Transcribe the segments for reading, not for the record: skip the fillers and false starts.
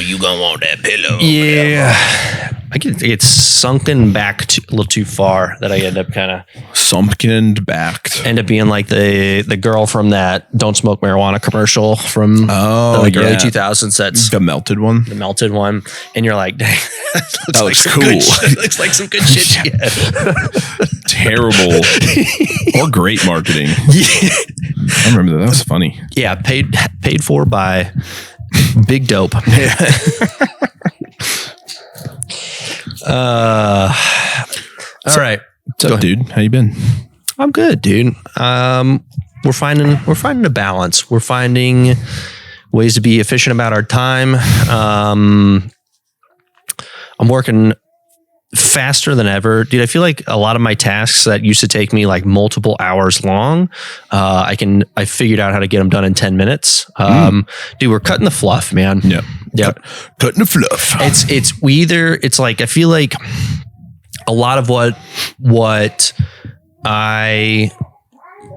you gonna want that pillow. Yeah. I get sunken back a little too far that I end up kind of sunken back. End up being like the girl from that "Don't Smoke Marijuana" commercial from the early 2000s. That's the melted one. The melted one, and you're like, dang, that looks cool. Looks like some good shit. Yeah. Terrible or great marketing. Yeah. I remember that. That was funny. Yeah, paid for by Big Dope. All right. What's up, dude? How you been? I'm good, dude. We're finding a balance. We're finding ways to be efficient about our time. I'm working faster than ever, dude. I feel like a lot of my tasks that used to take me like multiple hours long, I figured out how to get them done in 10 minutes. Dude, we're cutting the fluff, man. Yeah. Yep. Cutting the fluff. It's like, I feel like a lot of what I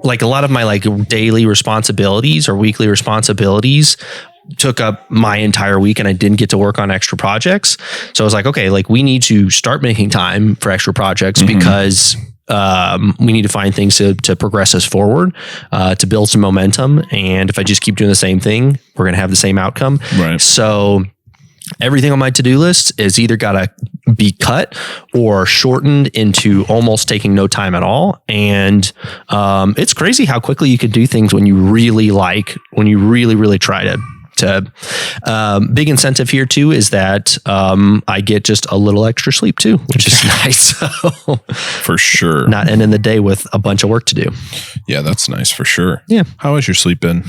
like, a lot of my like daily responsibilities or weekly responsibilities took up my entire week, and I didn't get to work on extra projects. So I was like, okay, like we need to start making time for extra projects because we need to find things to progress us forward, to build some momentum. And if I just keep doing the same thing, we're going to have the same outcome. Right. So everything on my to-do list is either got to be cut or shortened into almost taking no time at all. And it's crazy how quickly you can do things when you really try to. Big incentive here too is that I get just a little extra sleep too, which is nice. So, for sure. Not ending the day with a bunch of work to do. Yeah, that's nice for sure. Yeah. How has your sleep been?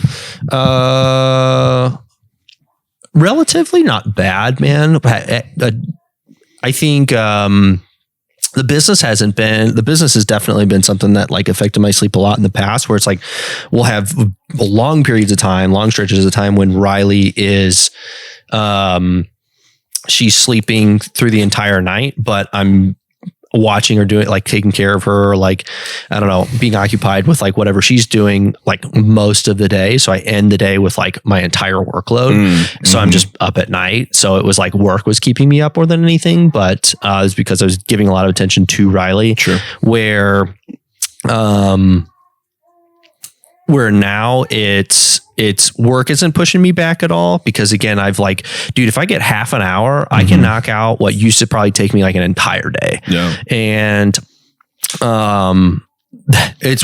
Relatively not bad, man. I think the business has definitely been something that like affected my sleep a lot in the past, where it's like we'll have long stretches of time when Riley is she's sleeping through the entire night, but I'm watching her do it, like taking care of her, like, I don't know, being occupied with like whatever she's doing like most of the day. So I end the day with like my entire workload. So I'm just up at night. So it was like work was keeping me up more than anything, but it's because I was giving a lot of attention to Riley. Sure. Where now it's work isn't pushing me back at all, because again, I've like, dude, if I get half an hour, I can knock out what used to probably take me like an entire day. Yeah. And,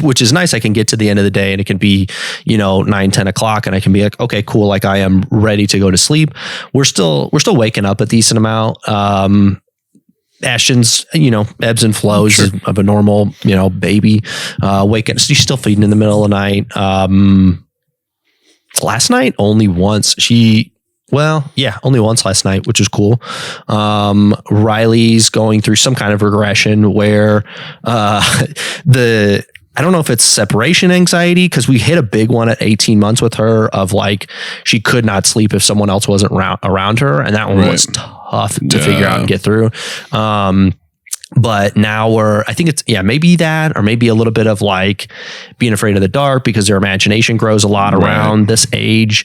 which is nice. I can get to the end of the day and it can be, 9-10 o'clock and I can be like, okay, cool. Like I am ready to go to sleep. We're still waking up a decent amount. Ashton's, ebbs and flows of a normal, baby, waking, she's still feeding in the middle of the night. Last night, only once only once last night, which is cool. Riley's going through some kind of regression where, I don't know if it's separation anxiety, because we hit a big one at 18 months with her of like, she could not sleep if someone else wasn't around her. And that one was tough to figure out and get through. But now I think it's, maybe that, or maybe a little bit of like being afraid of the dark, because their imagination grows a lot around this age.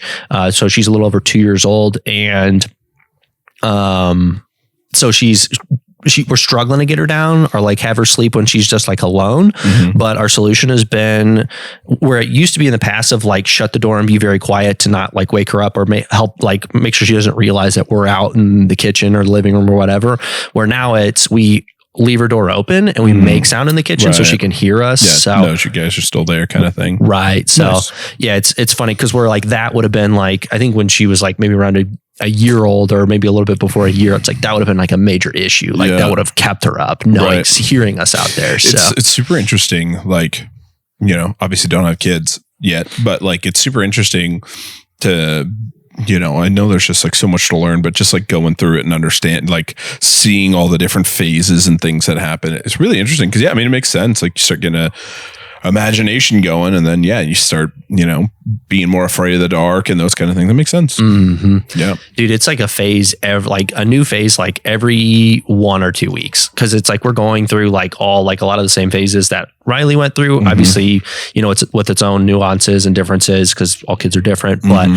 So she's a little over 2 years old. And, so we're struggling to get her down or like have her sleep when she's just like alone. But our solution has been where it used to be in the past of like shut the door and be very quiet to not like wake her up or make sure she doesn't realize that we're out in the kitchen or the living room or whatever, where now we leave her door open and we make sound in the kitchen so she can hear us. Yeah, so knows you guys are still there kind of thing. Right. So it's funny because we're like, that would have been like, I think when she was like maybe around a year old or maybe a little bit before a year, it's like that would have been like a major issue. Like that would have kept her up, knowing, hearing us out there. So it's super interesting. Like, obviously don't have kids yet, but like, it's super interesting to, I know there's just like so much to learn, but just like going through it and understand, like seeing all the different phases and things that happen. It's really interesting because, it makes sense. Like you start getting a imagination going and then, you start, being more afraid of the dark and those kind of things. That makes sense. Yeah, dude, it's like a phase, like a new phase, like every 1 or 2 weeks. Cause it's like, we're going through like a lot of the same phases that Riley went through. Obviously, you know, it's with its own nuances and differences because all kids are different, but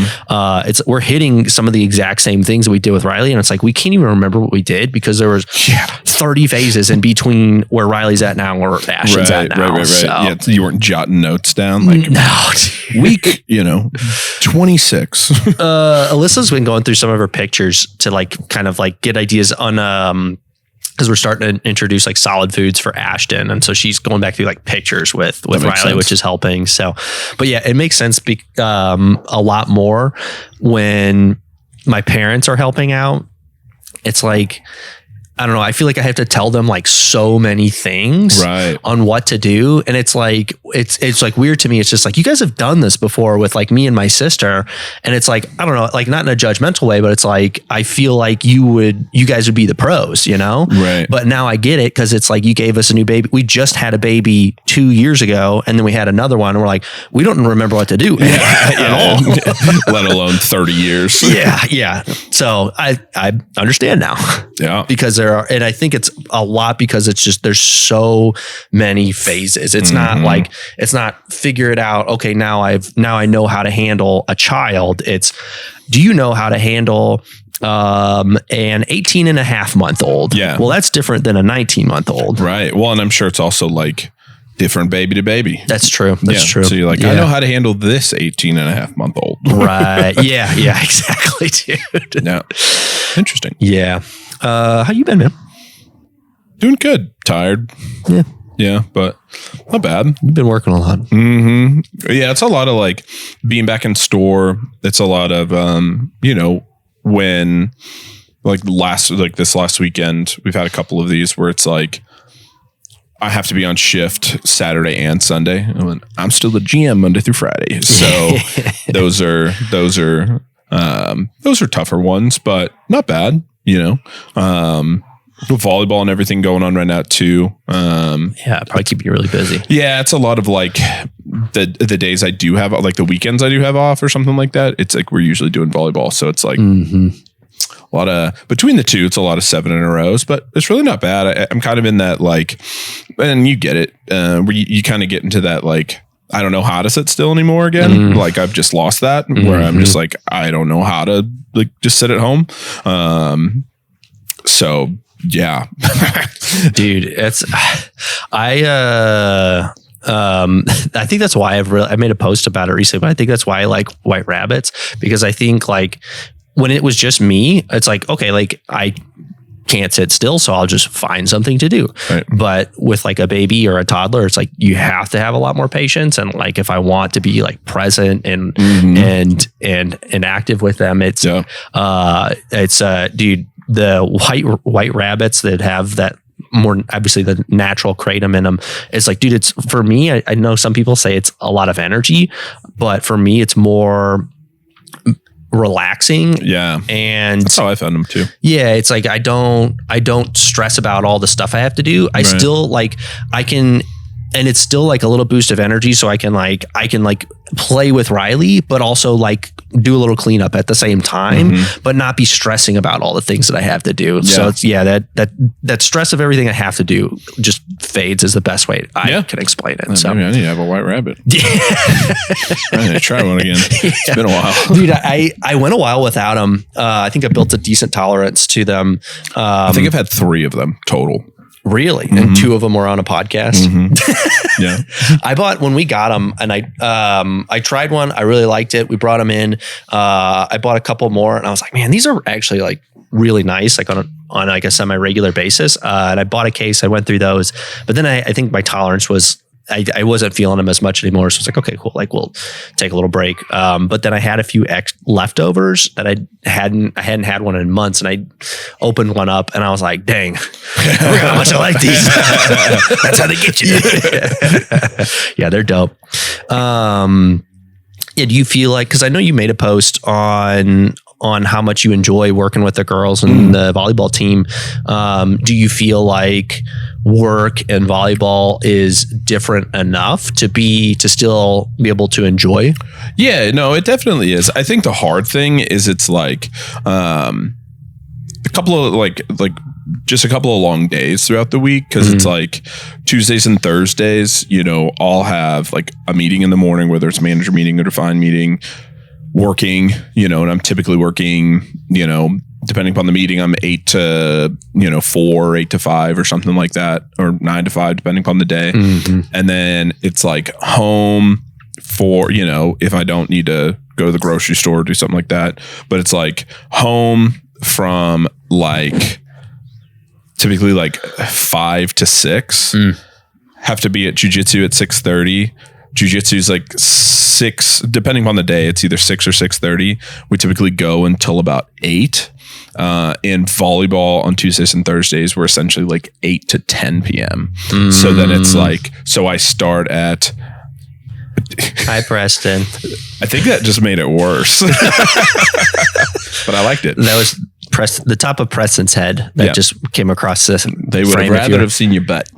we're hitting some of the exact same things that we did with Riley. And it's like, we can't even remember what we did because there was 30 phases in between where Riley's at now and where Ashton's at now. Right. So, yeah, you weren't jotting notes down like no, week, 26. Alyssa's been going through some of her pictures to like kind of like get ideas on because we're starting to introduce like solid foods for Ashton, and so she's going back through like pictures with Riley, which is helping. So, but yeah, it makes sense a lot more when my parents are helping out. It's like, I don't know. I feel like I have to tell them like so many things on what to do. And it's like, it's like weird to me. It's just like, you guys have done this before with like me and my sister. And it's like, I don't know, like not in a judgmental way, but it's like, I feel like you guys would be the pros, Right. But now I get it. Cause it's like, you gave us a new baby. We just had a baby 2 years ago. And then we had another one. And we're like, we don't remember what to do at all. Let alone 30 years. Yeah. So I understand now. Yeah. Because and I think it's a lot because it's just, there's so many phases. It's not like, it's not figure it out. Okay. Now I know how to handle a child. It's, do you know how to handle an 18 and a half month old? Yeah. Well, that's different than a 19-month old. Right. Well, and I'm sure it's also like different baby to baby. That's true. That's true. So you're like, I know how to handle this 18 and a half month old. Right. Yeah, exactly, dude. Yeah. Interesting. Yeah. How you been, man? Doing good. Tired. Yeah, but not bad. You've been working a lot. Yeah, it's a lot of like being back in store. It's a lot of when this last weekend, we've had a couple of these where it's like I have to be on shift Saturday and Sunday. And I'm still the GM Monday through Friday. So those are tougher ones, but not bad, with volleyball and everything going on right now too. Probably keep you really busy. Yeah, it's a lot of like the days I do have, like the weekends I do have off or something like that. It's like we're usually doing volleyball, so it's like a lot of between the two. It's a lot of 7 in a rows, but it's really not bad. I'm kind of in that like, and you get it, where you kind of get into that like, I don't know how to sit still anymore again. Like I've just lost that where I'm just like, I don't know how to like just sit at home. So yeah, dude, I think that's why I made a post about it recently, but I think that's why I like White Rabbits, because I think like when it was just me, it's like, okay, like I can't sit still, so I'll just find something to do. Right. But with like a baby or a toddler, it's like you have to have a lot more patience. And like if I want to be like present and active with them, it's dude, the white rabbits that have that more obviously the natural kratom in them, it's like, dude, it's for me, I know some people say it's a lot of energy, but for me it's more relaxing. Yeah. And that's how I found them too. Yeah. It's like, I don't stress about all the stuff I have to do. I still like, and it's still like a little boost of energy. So I can play with Riley, but also like do a little cleanup at the same time, but not be stressing about all the things that I have to do. Yeah. So it's, that stress of everything I have to do just fades is the best way I can explain it. So maybe I need to have a white rabbit. I need to try one again. It's been a while. Dude, I went a while without them. I think I built a decent tolerance to them. I think I've had 3 of them total. Really? And 2 of them were on a podcast. Yeah. I bought when we got them, and I tried one. I really liked it. We brought them in. I bought a couple more, and I was like, man, these are actually like really nice, like on like a semi-regular basis. And I bought a case. I went through those, but then I think my tolerance was, I wasn't feeling them as much anymore. So I was like, okay, cool. Like we'll take a little break. But then I had a few leftovers that I hadn't had one in months, and I opened one up and I was like, dang, how much I like these. That's how they get you. Yeah, they're dope. Do you feel like, cause I know you made a post on on how much you enjoy working with the girls and the volleyball team. Do you feel like work and volleyball is different enough to still be able to enjoy? Yeah, no, it definitely is. I think the hard thing is it's like a couple of like just a couple of long days throughout the week, because it's like Tuesdays and Thursdays, you know, I'll have like a meeting in the morning, whether it's manager meeting or define meeting, working, you know, and I'm typically working, you know, depending upon the meeting, I'm 8 to, you know, 4, 8 to 5 or something like that, or 9 to 5, depending upon the day. And then it's like home for, you know, if I don't need to go to the grocery store or do something like that, but it's like home from like typically like 5 to 6, have to be at jujitsu at 6:30. Jiu-jitsu is like 6, depending on the day, it's either 6 or 6:30. We typically go until about 8. And volleyball on Tuesdays and Thursdays, we're essentially like 8 to 10 p.m. So then it's like, so I start at... Hi, Preston. I think that just made it worse. But I liked it. That was the top of Preston's head that just came across this. They would have rather have seen your butt.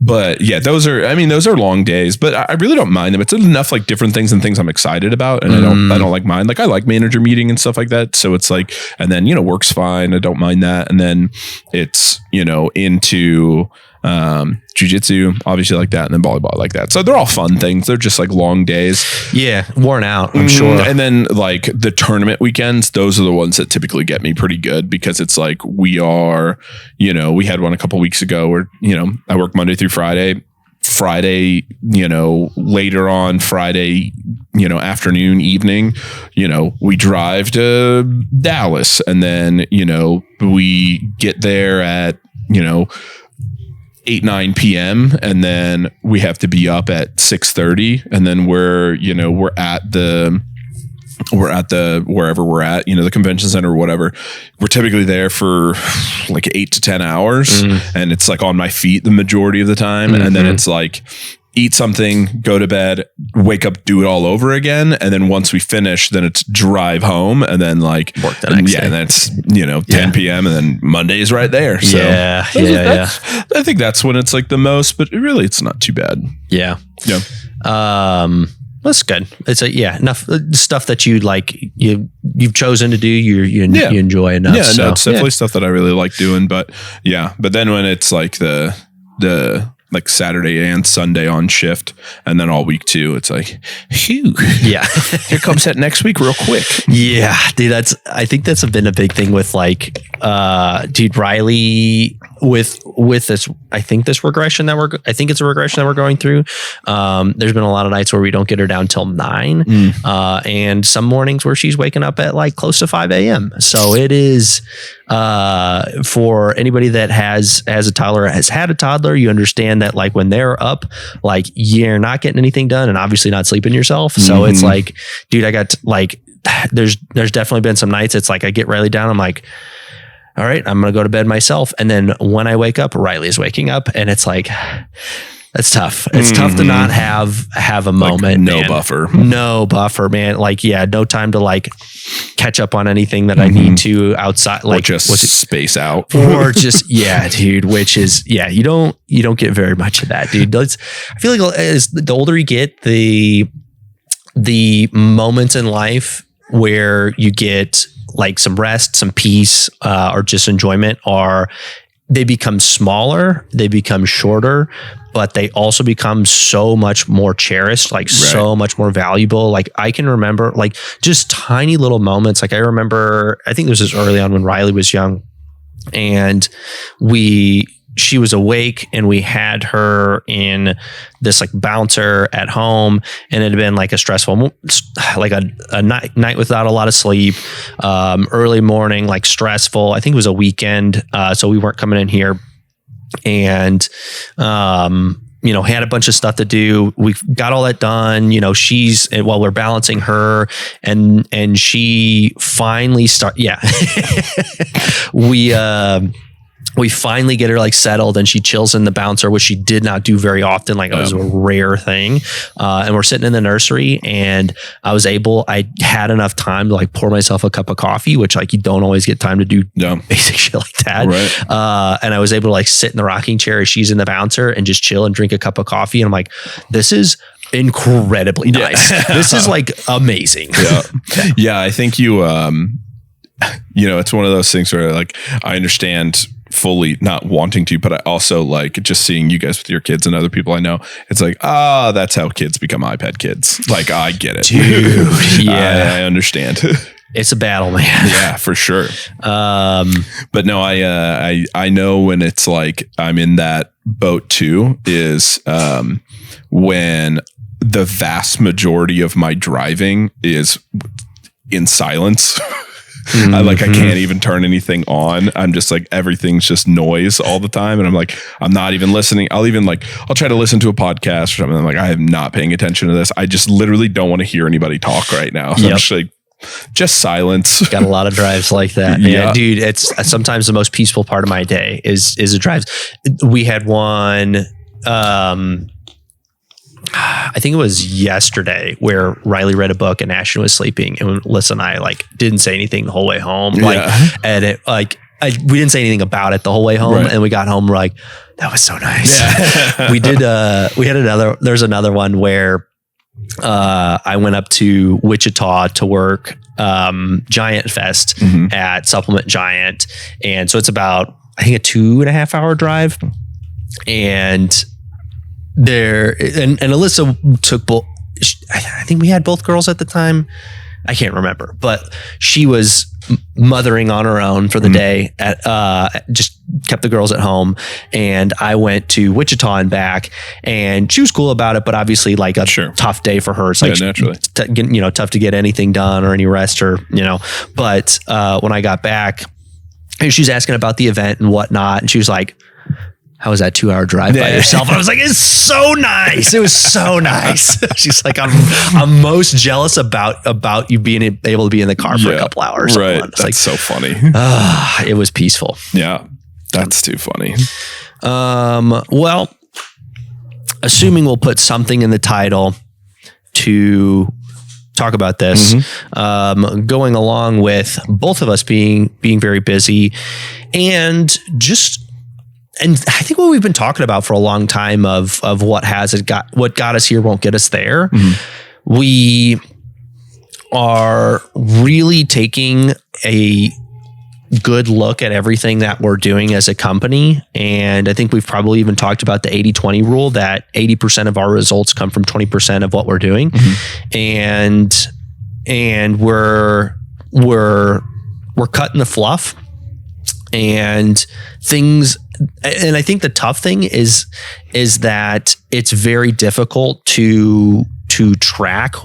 But yeah, those are long days, but I really don't mind them. It's enough like different things and things I'm excited about. And I don't like mine. Like I like manager meeting and stuff like that. So it's like, and then, you know, work's fine. I don't mind that. And then it's, you know, into, jiu-jitsu, obviously like that, and then volleyball like that. So they're all fun things. They're just like long days. Yeah, worn out, I'm sure. And then like the tournament weekends, those are the ones that typically get me pretty good, because it's like we are, you know, we had one a couple weeks ago where, you know, I work Monday through Friday, you know, later on Friday, you know, afternoon, evening, you know, we drive to Dallas, and then, you know, we get there at, you know, 8, 9 p.m. and then we have to be up at 6:30, and then we're at the wherever we're at, you know, the convention center or whatever. We're typically there for like 8 to 10 hours, and it's like on my feet the majority of the time. And then it's like eat something, go to bed, wake up, do it all over again. And then once we finish, then it's drive home, and then like work the next day. And then it's, you know, 10 p.m. and then Monday is right there. So I think that's when it's like the most, but really it's not too bad. Yeah. That's good. It's enough stuff that you like, you've chosen to do, you enjoy enough. Yeah, no, it's definitely stuff that I really like doing, but then when it's like the like Saturday and Sunday on shift, and then all week too, it's like, phew. Yeah. Here comes that next week real quick. Yeah, dude, I think that's been a big thing with like, dude, Riley with this, I think it's a regression that we're going through. There's been a lot of nights where we don't get her down till 9, and some mornings where she's waking up at like close to 5 a.m. So it is, for anybody that has a toddler, has had a toddler, you understand that like when they're up, like you're not getting anything done, and obviously not sleeping yourself. So it's like, dude, I got like, there's definitely been some nights it's like I get Riley down, I'm like, all right, I'm going to go to bed myself. And then when I wake up, Riley is waking up, and it's like, that's tough. It's tough to not have a moment. Like no buffer, man. Like, yeah, no time to like catch up on anything that I need to outside. Like, or just space out, or just, dude, which is, you don't get very much of that, dude. I feel like as the older you get, the moments in life where you get like some rest, some peace, or just enjoyment they become smaller, they become shorter, but they also become so much more cherished, like so much more valuable. Like I can remember like just tiny little moments. Like I think this was early on when Riley was young, and she was awake, and we had her in this like bouncer at home, and it had been like a stressful, like a night without a lot of sleep, early morning, like stressful. I think it was a weekend. So we weren't coming in here, and, you know, had a bunch of stuff to do. We got all that done, you know, while we're balancing her, and she finally we finally get her like settled and she chills in the bouncer, which she did not do very often. Like it was a rare thing. And we're sitting in the nursery and I had enough time to like pour myself a cup of coffee, which like you don't always get time to do basic shit like that. Right. And I was able to like sit in the rocking chair as she's in the bouncer and just chill and drink a cup of coffee. And I'm like, this is incredibly nice. This is like amazing. Yeah. I think it's one of those things where like, I understand fully not wanting to, but I also like just seeing you guys with your kids and other people I know. It's like, that's how kids become iPad kids. Like, I get it. Dude, yeah. I understand. It's a battle, man. Yeah, for sure. But no, I know when it's like I'm in that boat too, is when the vast majority of my driving is in silence. I can't even turn anything on. I'm just like, everything's just noise all the time. And I'm like, I'm not even listening. I'll try to listen to a podcast or something. I'm like, I am not paying attention to this. I just literally don't want to hear anybody talk right now. So I'm just like, just silence. Got a lot of drives like that. Yeah, dude, it's sometimes the most peaceful part of my day is a drive. We had one, I think it was yesterday where Riley read a book and Ashton was sleeping and Alyssa and I like didn't say anything the whole way home. And it we didn't say anything about it the whole way home. Right. And we got home, we're like, that was so nice. Yeah. There's another one where I went up to Wichita to work Giant Fest at Supplement Giant. And so it's about, I think, a 2.5 hour drive. And Alyssa took both. I think we had both girls at the time. I can't remember, but she was mothering on her own for the day. Just kept the girls at home, and I went to Wichita and back. And she was cool about it, but obviously, like a tough day for her. It's like naturally, tough to get anything done or any rest or But when I got back, she was asking about the event and whatnot, and she was like, how was that 2-hour drive by yourself? I was like, it's so nice. It was so nice. She's like, I'm most jealous about you being able to be in the car for a couple hours. Right. That's like, so funny. It was peaceful. Yeah. That's too funny. Well, assuming we'll put something in the title to talk about this, going along with both of us being very busy and I think what we've been talking about for a long time of what got us here won't get us there. We are really taking a good look at everything that we're doing as a company. And I think we've probably even talked about the 80-20 rule, that 80% of our results come from 20% of what we're doing. And we're cutting the fluff and things. And I think the tough thing is that it's very difficult to track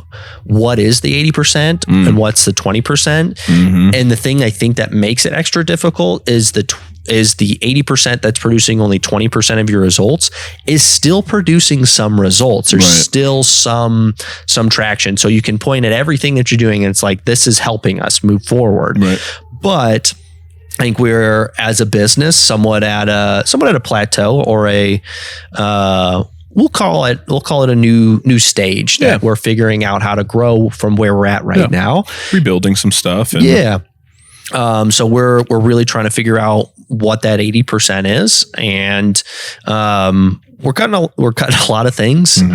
what is the 80% and what's the 20%. And the thing I think that makes it extra difficult is the 80% that's producing only 20% of your results is still producing some results. There's still some traction. So you can point at everything that you're doing and it's like, this is helping us move forward. But I think we're, as a business, somewhat at a plateau or we'll call it a new stage that we're figuring out how to grow from where we're at right now. Rebuilding some stuff. So we're really trying to figure out what that 80% is, and we're cutting a lot of things. And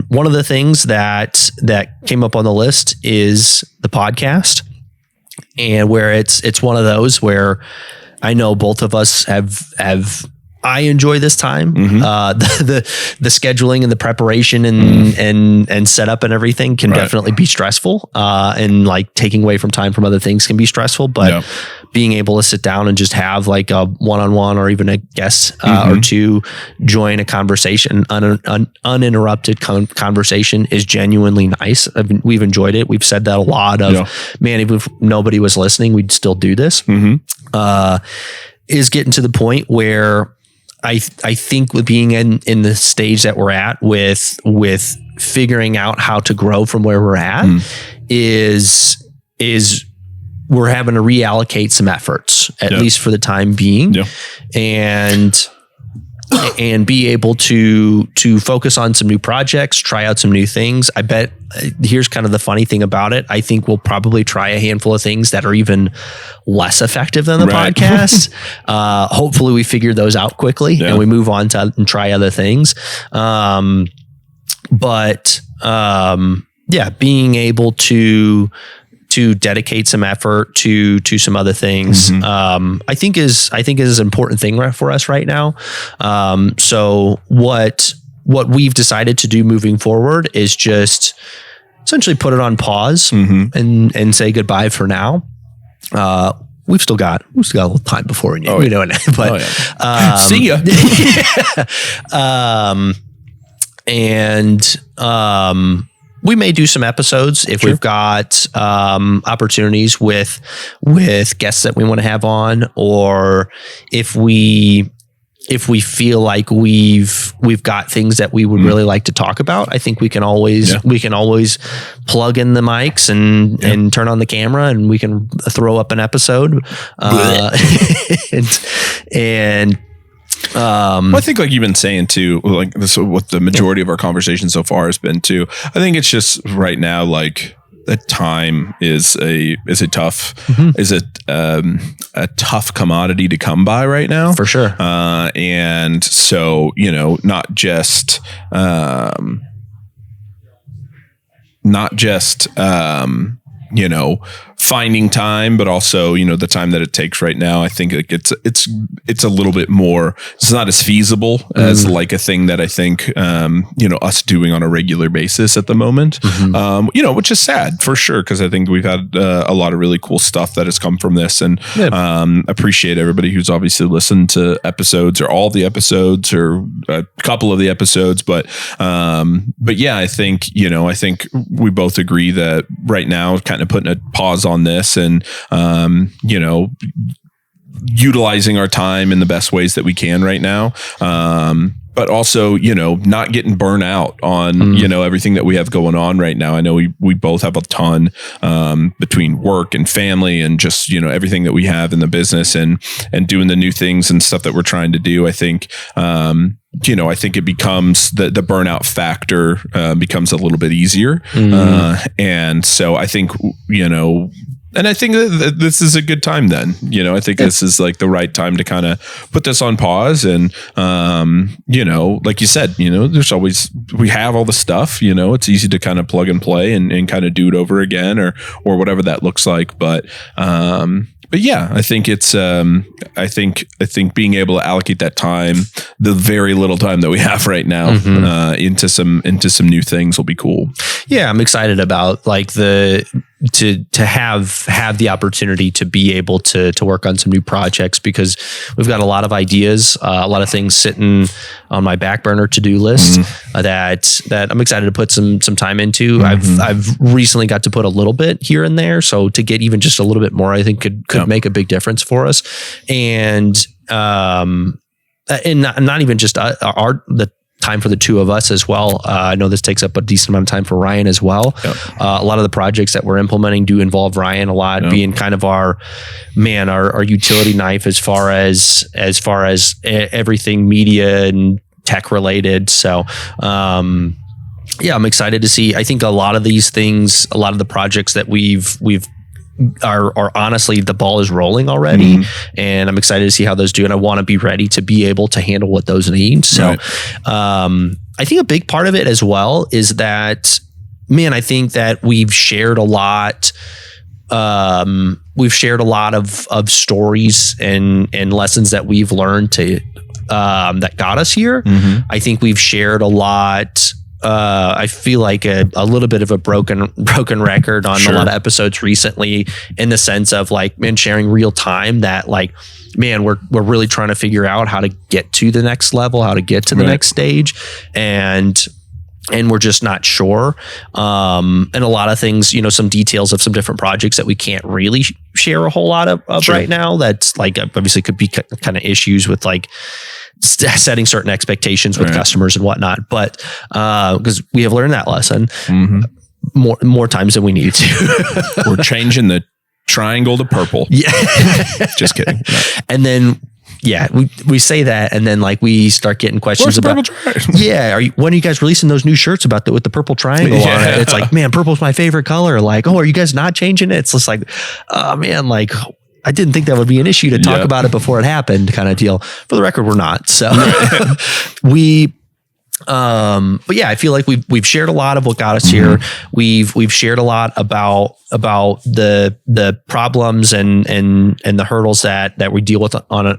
one of the things that came up on the list is the podcast, and where it's one of those where I know both of us have. I enjoy this time. The scheduling and the preparation and setup and everything can definitely be stressful. And like taking away from time from other things can be stressful. But being able to sit down and just have like a one-on-one or even a guest or two join a conversation, uninterrupted conversation is genuinely nice. We've enjoyed it. We've said that a lot of, man, even if nobody was listening, we'd still do this. Is getting to the point where I think with being in the stage that we're at with figuring out how to grow from where we're at is we're having to reallocate some efforts, at least for the time being, and be able to focus on some new projects, try out some new things. I bet here's kind of the funny thing about it. I think we'll probably try a handful of things that are even less effective than the podcast. Hopefully we figure those out quickly and we move on to and try other things. Being able to dedicate some effort to some other things, I think is an important thing for us right now. So what we've decided to do moving forward is just essentially put it on pause and say goodbye for now. We've still got a little time before we know it, but see ya. We may do some episodes if we've got opportunities with guests that we want to have on, or if we feel like we've got things that we would really like to talk about. I think we can always plug in the mics and turn on the camera and we can throw up an episode. I think like you've been saying too, like this, what the majority of our conversation so far has been too. I think it's just right now, like the time is a tough a tough commodity to come by right now, for sure. And so, not just finding time, but also, the time that it takes right now. I think it's a little bit more, it's not as feasible as like a thing that I think, us doing on a regular basis at the moment, which is sad for sure. Cause I think we've had a lot of really cool stuff that has come from this, and appreciate everybody who's obviously listened to episodes or all the episodes or a couple of the episodes. But yeah, I think we both agree that right now kind of putting a pause on this and, utilizing our time in the best ways that we can right now. But also, not getting burnt out on, everything that we have going on right now. I know we both have a ton, between work and family and just, everything that we have in the business and doing the new things and stuff that we're trying to do. I think, I think it becomes the burnout factor, becomes a little bit easier. And so I think, and I think that this is a good time then, I think this is like the right time to kind of put this on pause. And, like you said, there's always, we have all the stuff, it's easy to kind of plug and play and kind of do it over again or whatever that looks like. But yeah, I think it's, I think being able to allocate that time, the very little time that we have right now, into some new things will be cool. Yeah. I'm excited about like to have the opportunity to be able to work on some new projects, because we've got a lot of ideas, a lot of things sitting on my back burner to-do list that I'm excited to put some time into. I've recently got to put a little bit here and there. So to get even just a little bit more, I think could make a big difference for us. And not even just the time for the two of us as well. I know this takes up a decent amount of time for Ryan as well. A lot of the projects that we're implementing do involve Ryan a lot, being kind of our utility knife as far as everything media and tech related. So, yeah, I'm excited to see. I think a lot of these things, a lot of the projects that we've are honestly, the ball is rolling already, and I'm excited to see how those do. And I want to be ready to be able to handle what those need. So, I think a big part of it as well is that, man, I think that we've shared a lot. We've shared a lot of stories and lessons that we've learned that got us here. I think we've shared a lot. I feel like a little bit of a broken record on a lot of episodes recently, in the sense of like, man, sharing real time that like, man, we're really trying to figure out how to get to the next level, how to get to the next stage. And we're just not sure. And a lot of things, some details of some different projects that we can't really share a whole lot of right now. That's like, obviously could be kind of issues with like setting certain expectations with customers and whatnot. But, because we have learned that lesson more times than we need to. We're changing the triangle to purple. Yeah. Just kidding. No. And then, yeah, we say that, and then like we start getting questions about, when are you guys releasing those new shirts with the purple triangle on it? It's like, man, purple's my favorite color. Like, oh, are you guys not changing it? It's just like, oh man, like I didn't think that would be an issue to talk about it before it happened, kind of deal. For the record, we're not. So but yeah, I feel like we've shared a lot of what got us here. We've shared a lot about the problems and the hurdles that we deal with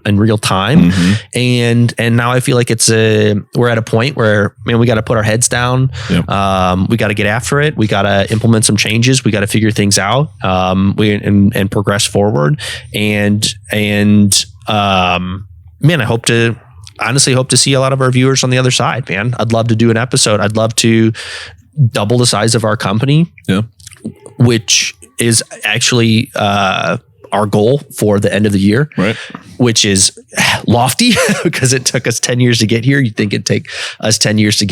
in real time. And now I feel like we're at a point where, man, we got to put our heads down. We got to get after it. We got to implement some changes. We got to figure things out. And progress forward. And man, I honestly hope to see a lot of our viewers on the other side, man. I'd love to do an episode. I'd love to double the size of our company, which is actually our goal for the end of the year, right? Which is lofty because it took us 10 years to get here. You'd think it'd take us 10 years to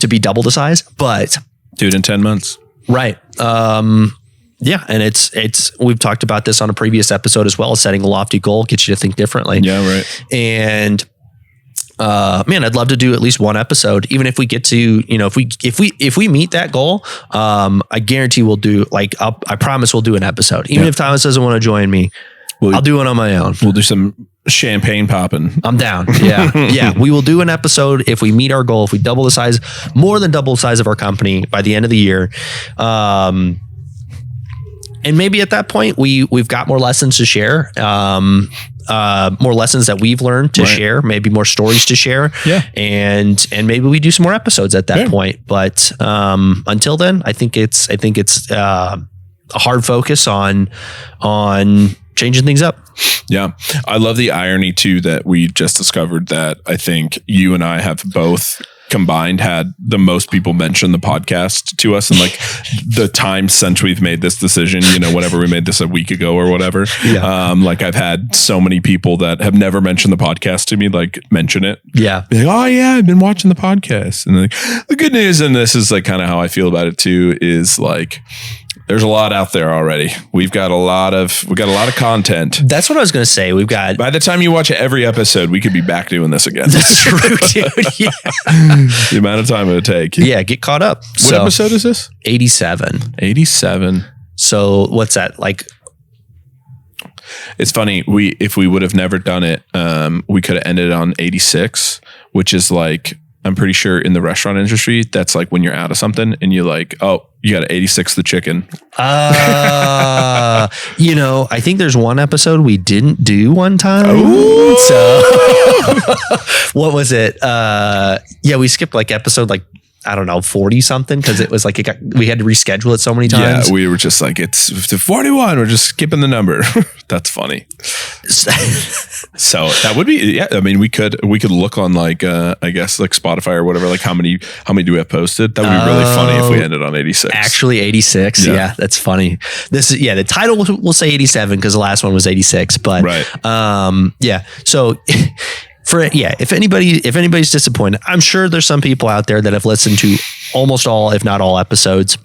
be double the size, but do it in 10 months. Right. Yeah. And we've talked about this on a previous episode as well. Setting a lofty goal gets you to think differently. Yeah. Right. And, man, I'd love to do at least one episode, even if we get to, if we meet that goal, I guarantee we'll do I promise we'll do an episode. Even if Thomas doesn't want to join me, I'll do it on my own. We'll do some champagne popping. I'm down. Yeah. Yeah. We will do an episode if we meet our goal, if we more than double the size of our company by the end of the year. And maybe at that point we've got more lessons to share, more lessons that we've learned to share, maybe more stories to share. Yeah. And maybe we do some more episodes at that point. But until then, I think it's a hard focus on changing things up. Yeah. I love the irony too that we just discovered that I think you and I have both combined had the most people mention the podcast to us in like the time since we've made this decision, whatever, we made this a week ago or whatever. Yeah. Like I've had so many people that have never mentioned the podcast to me, like mention it. Yeah. Be like, oh yeah, I've been watching the podcast. And like, the good news, and this is like kind of how I feel about it too, is like, there's a lot out there already. We got a lot of content. That's what I was going to say. By the time you watch every episode, we could be back doing this again. That's true, dude. Yeah. The amount of time it would take. Yeah. Get caught up. What episode is this? 87. 87. So what's that like? It's funny. If we would have never done it, we could have ended on 86, which is like, I'm pretty sure in the restaurant industry, that's like when you're out of something and you're like, oh, you got to 86 the chicken. I think there's one episode we didn't do one time. Ooh. So what was it? We skipped like episode 40 something because it was like we had to reschedule it so many times. Yeah, we were just like, it's 41. We're just skipping the number. That's funny. So that would be, I mean, we could look on I guess like Spotify or whatever, like how many do we have posted? That would be really funny if we ended on 86. Actually 86. Yeah, that's funny. This is, the title will say 87 because the last one was 86, but so if anybody's disappointed, I'm sure there's some people out there that have listened to almost all, if not all episodes.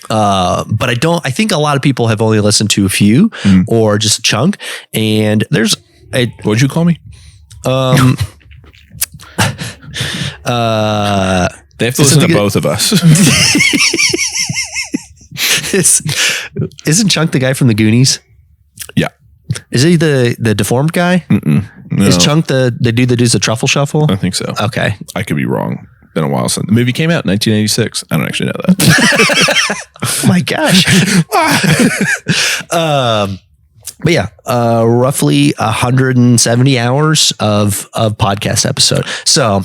But I think a lot of people have only listened to a few or just a chunk. And what'd you call me? They have to listen to both of us. Isn't Chunk the guy from the Goonies? Yeah. Is he the deformed guy? No. Is Chunk the dude that does the truffle shuffle? I think so. Okay. I could be wrong. Been a while since the movie came out in 1986. I don't actually know that. Oh my gosh. But yeah, roughly 170 hours of podcast episode. So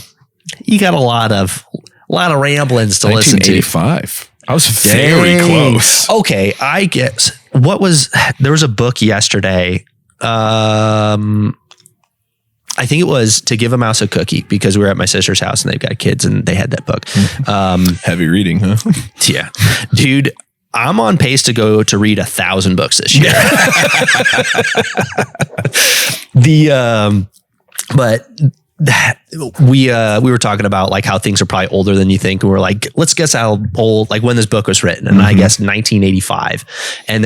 you got a lot of ramblings to listen to. 1985. I was very close. Okay, I guess. There was a book yesterday. I think it was To Give a Mouse a Cookie because we were at my sister's house and they've got kids and they had that book. Heavy reading, huh? Yeah. Dude, I'm on pace to read 1,000 books this year. But we were talking about like how things are probably older than you think. And we're like, let's guess how old, like when this book was written. And I guess 1985. And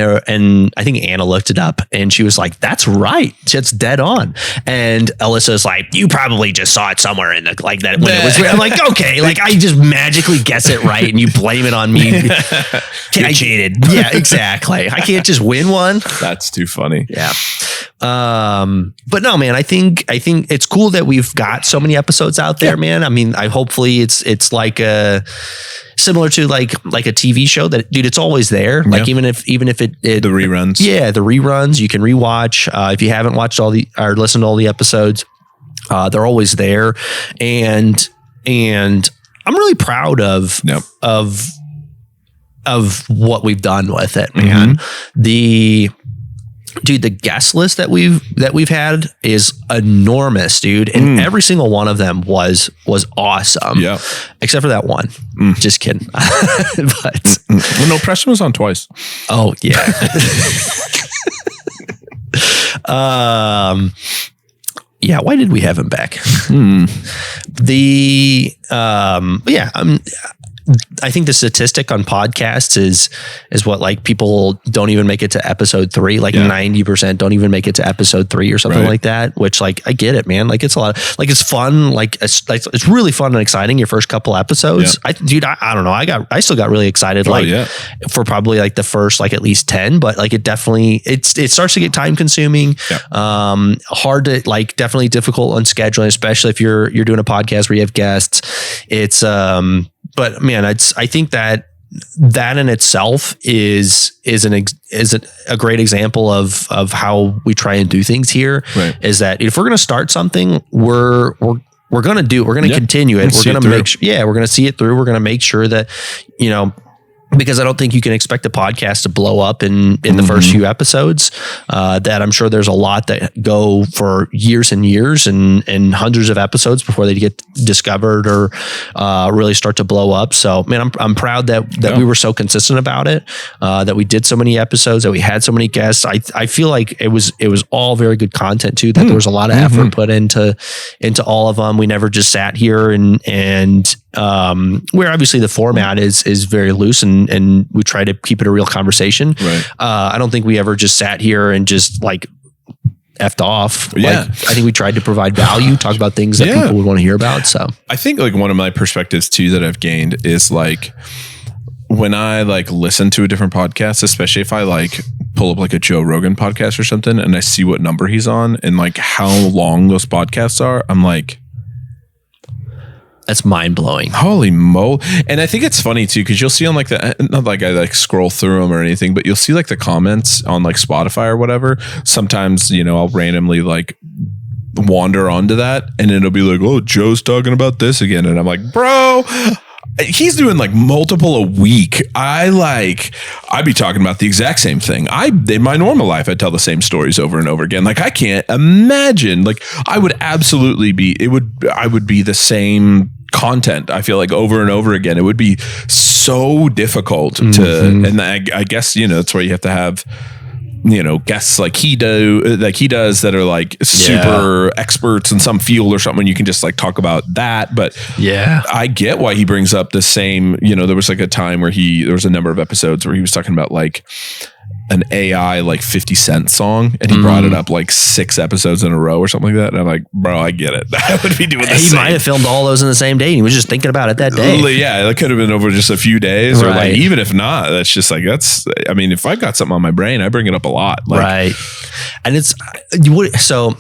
I think Anna looked it up and she was like, that's right. It's dead on. And Alyssa's like, you probably just saw it somewhere in the, like that when it was written. I'm like, okay, like I just magically guess it right and you blame it on me. I cheated. Yeah, exactly. I can't just win one. That's too funny. Yeah. But no, man, I think it's cool that we've got so many episodes out there, man. I mean, hopefully it's like similar to like a TV show that, dude, it's always there. Like even if it the reruns. Yeah. The reruns you can rewatch. If you haven't watched or listened to all the episodes, they're always there. And I'm really proud of what we've done with it, man. The guest list that we've had is enormous, dude. And every single one of them was awesome. Yeah. Except for that one. Just kidding. But well, no, Preston was on twice. Oh yeah. Yeah, why did we have him back? I think the statistic on podcasts is what, like, people don't even make it to episode 3. Like 90% don't even make it to episode 3 or something like that, which, like, I get it, man. Like, it's a lot of, like, it's fun. Like, it's really fun and exciting your first couple episodes. I don't know. I still got really excited, for probably like the first, like, at least 10, but like it definitely, it starts to get time consuming, hard to, like, definitely difficult on scheduling, especially if you're doing a podcast where you have guests. It's, but man, I think that in itself is a great example of how we try and do things here. Right. Is that if we're going to start something, we're going to continue it. We're going to make sure, we're going to see it through. We're going to make sure that, because I don't think you can expect a podcast to blow up in the first few episodes, that I'm sure there's a lot that go for years and years and hundreds of episodes before they get discovered or really start to blow up. So, man, I'm proud that we were so consistent about it, that we did so many episodes, that we had so many guests. I feel like it was all very good content too, that there was a lot of effort put into all of them. We never just sat here and where obviously the format is very loose and we try to keep it a real conversation. Right. I don't think we ever just sat here and just like effed off. Yeah. Like, I think we tried to provide value, talk about things that people would want to hear about. So I think like one of my perspectives too that I've gained is like when I like listen to a different podcast, especially if I like pull up like a Joe Rogan podcast or something and I see what number he's on and like how long those podcasts are, I'm like, that's mind blowing. Holy mo! And I think it's funny too, because you'll see on like not like I like scroll through them or anything, but you'll see like the comments on like Spotify or whatever. Sometimes, I'll randomly like wander onto that and it'll be like, oh, Joe's talking about this again. And I'm like, bro, he's doing like multiple a week. I'd be talking about the exact same thing. In my normal life, I tell the same stories over and over again. Like I can't imagine, like I would absolutely I would be the same content. I feel like over and over again, it would be so difficult to, and I guess, that's where you have to have, guests like he does that are like super experts in some field or something. You can just like talk about that. But I get why he brings up the same, there was like a time where there was a number of episodes where he was talking about like an AI like 50 Cent song and he brought it up like 6 episodes in a row or something like that. And I'm like, bro, I get it. I would be doing this. He might have filmed all those in the same day. And he was just thinking about it that day. Yeah. That could have been over just a few days or like, even if not, that's just like, I mean, if I've got something on my brain, I bring it up a lot. Like, right. And so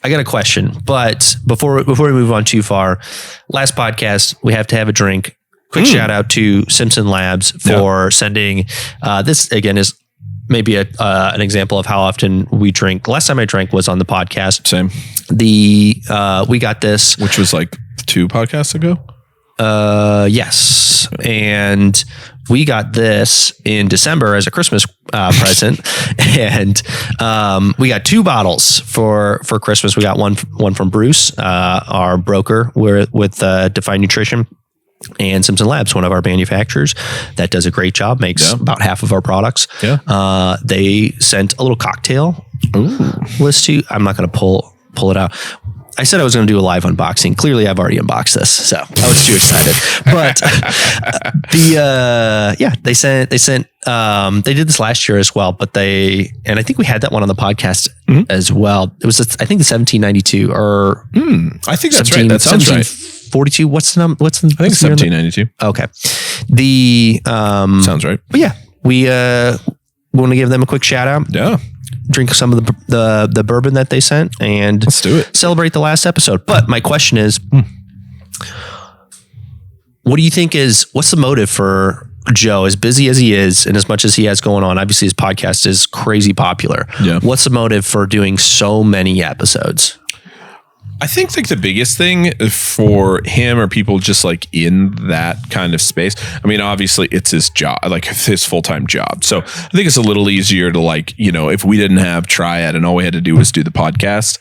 I got a question, but before we move on too far, last podcast, we have to have a drink. Quick shout out to Simpson Labs for sending, this again is maybe an example of how often we drink. Last time I drank was on the podcast. Same. We got this, which was like 2 podcasts ago. Yes. And we got this in December as a Christmas present. And we got 2 bottles for Christmas. We got one from Bruce, our broker with Define Nutrition, and Simpson Labs, one of our manufacturers that does a great job, makes about half of our products. Yeah. They sent a little cocktail list to you. I'm not going to pull it out. I said I was going to do a live unboxing. Clearly, I've already unboxed this, so I was too excited. But they did this last year as well. But and I think we had that one on the podcast as well. It was, I think, the 1792 or I think that's right. That sounds right. 42. What's the number? I think 1792. Okay. Sounds right. But yeah, we want to give them a quick shout out. Yeah. Drink some of the bourbon that they sent and let's do it. Celebrate the last episode. But my question is, what do you think what's the motive for Joe, as busy as he is and as much as he has going on? Obviously his podcast is crazy popular. Yeah. What's the motive for doing so many episodes? I think like the biggest thing for him or people just like in that kind of space. I mean, obviously it's his job, like his full-time job. So I think it's a little easier to like, if we didn't have Triad and all we had to do was do the podcast.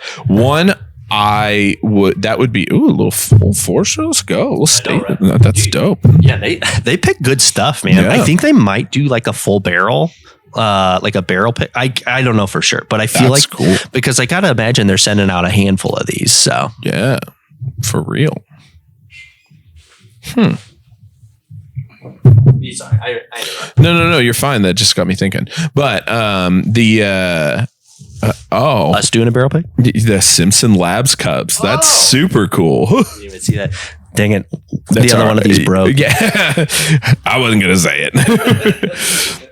That would be a little full force. Let's go. Let's stay. That's dope. Yeah. They pick good stuff, man. Yeah. I think they might do like a full barrel. Like a barrel pick. I don't know for sure, but I feel that's cool because I gotta imagine they're sending out a handful of these. So yeah, for real. Sorry, No, you're fine. That just got me thinking. But us doing a barrel pick, the Simpson Labs Cubs. That's super cool. Didn't even see that. Dang it! The other one of these broke. Yeah, I wasn't gonna say it.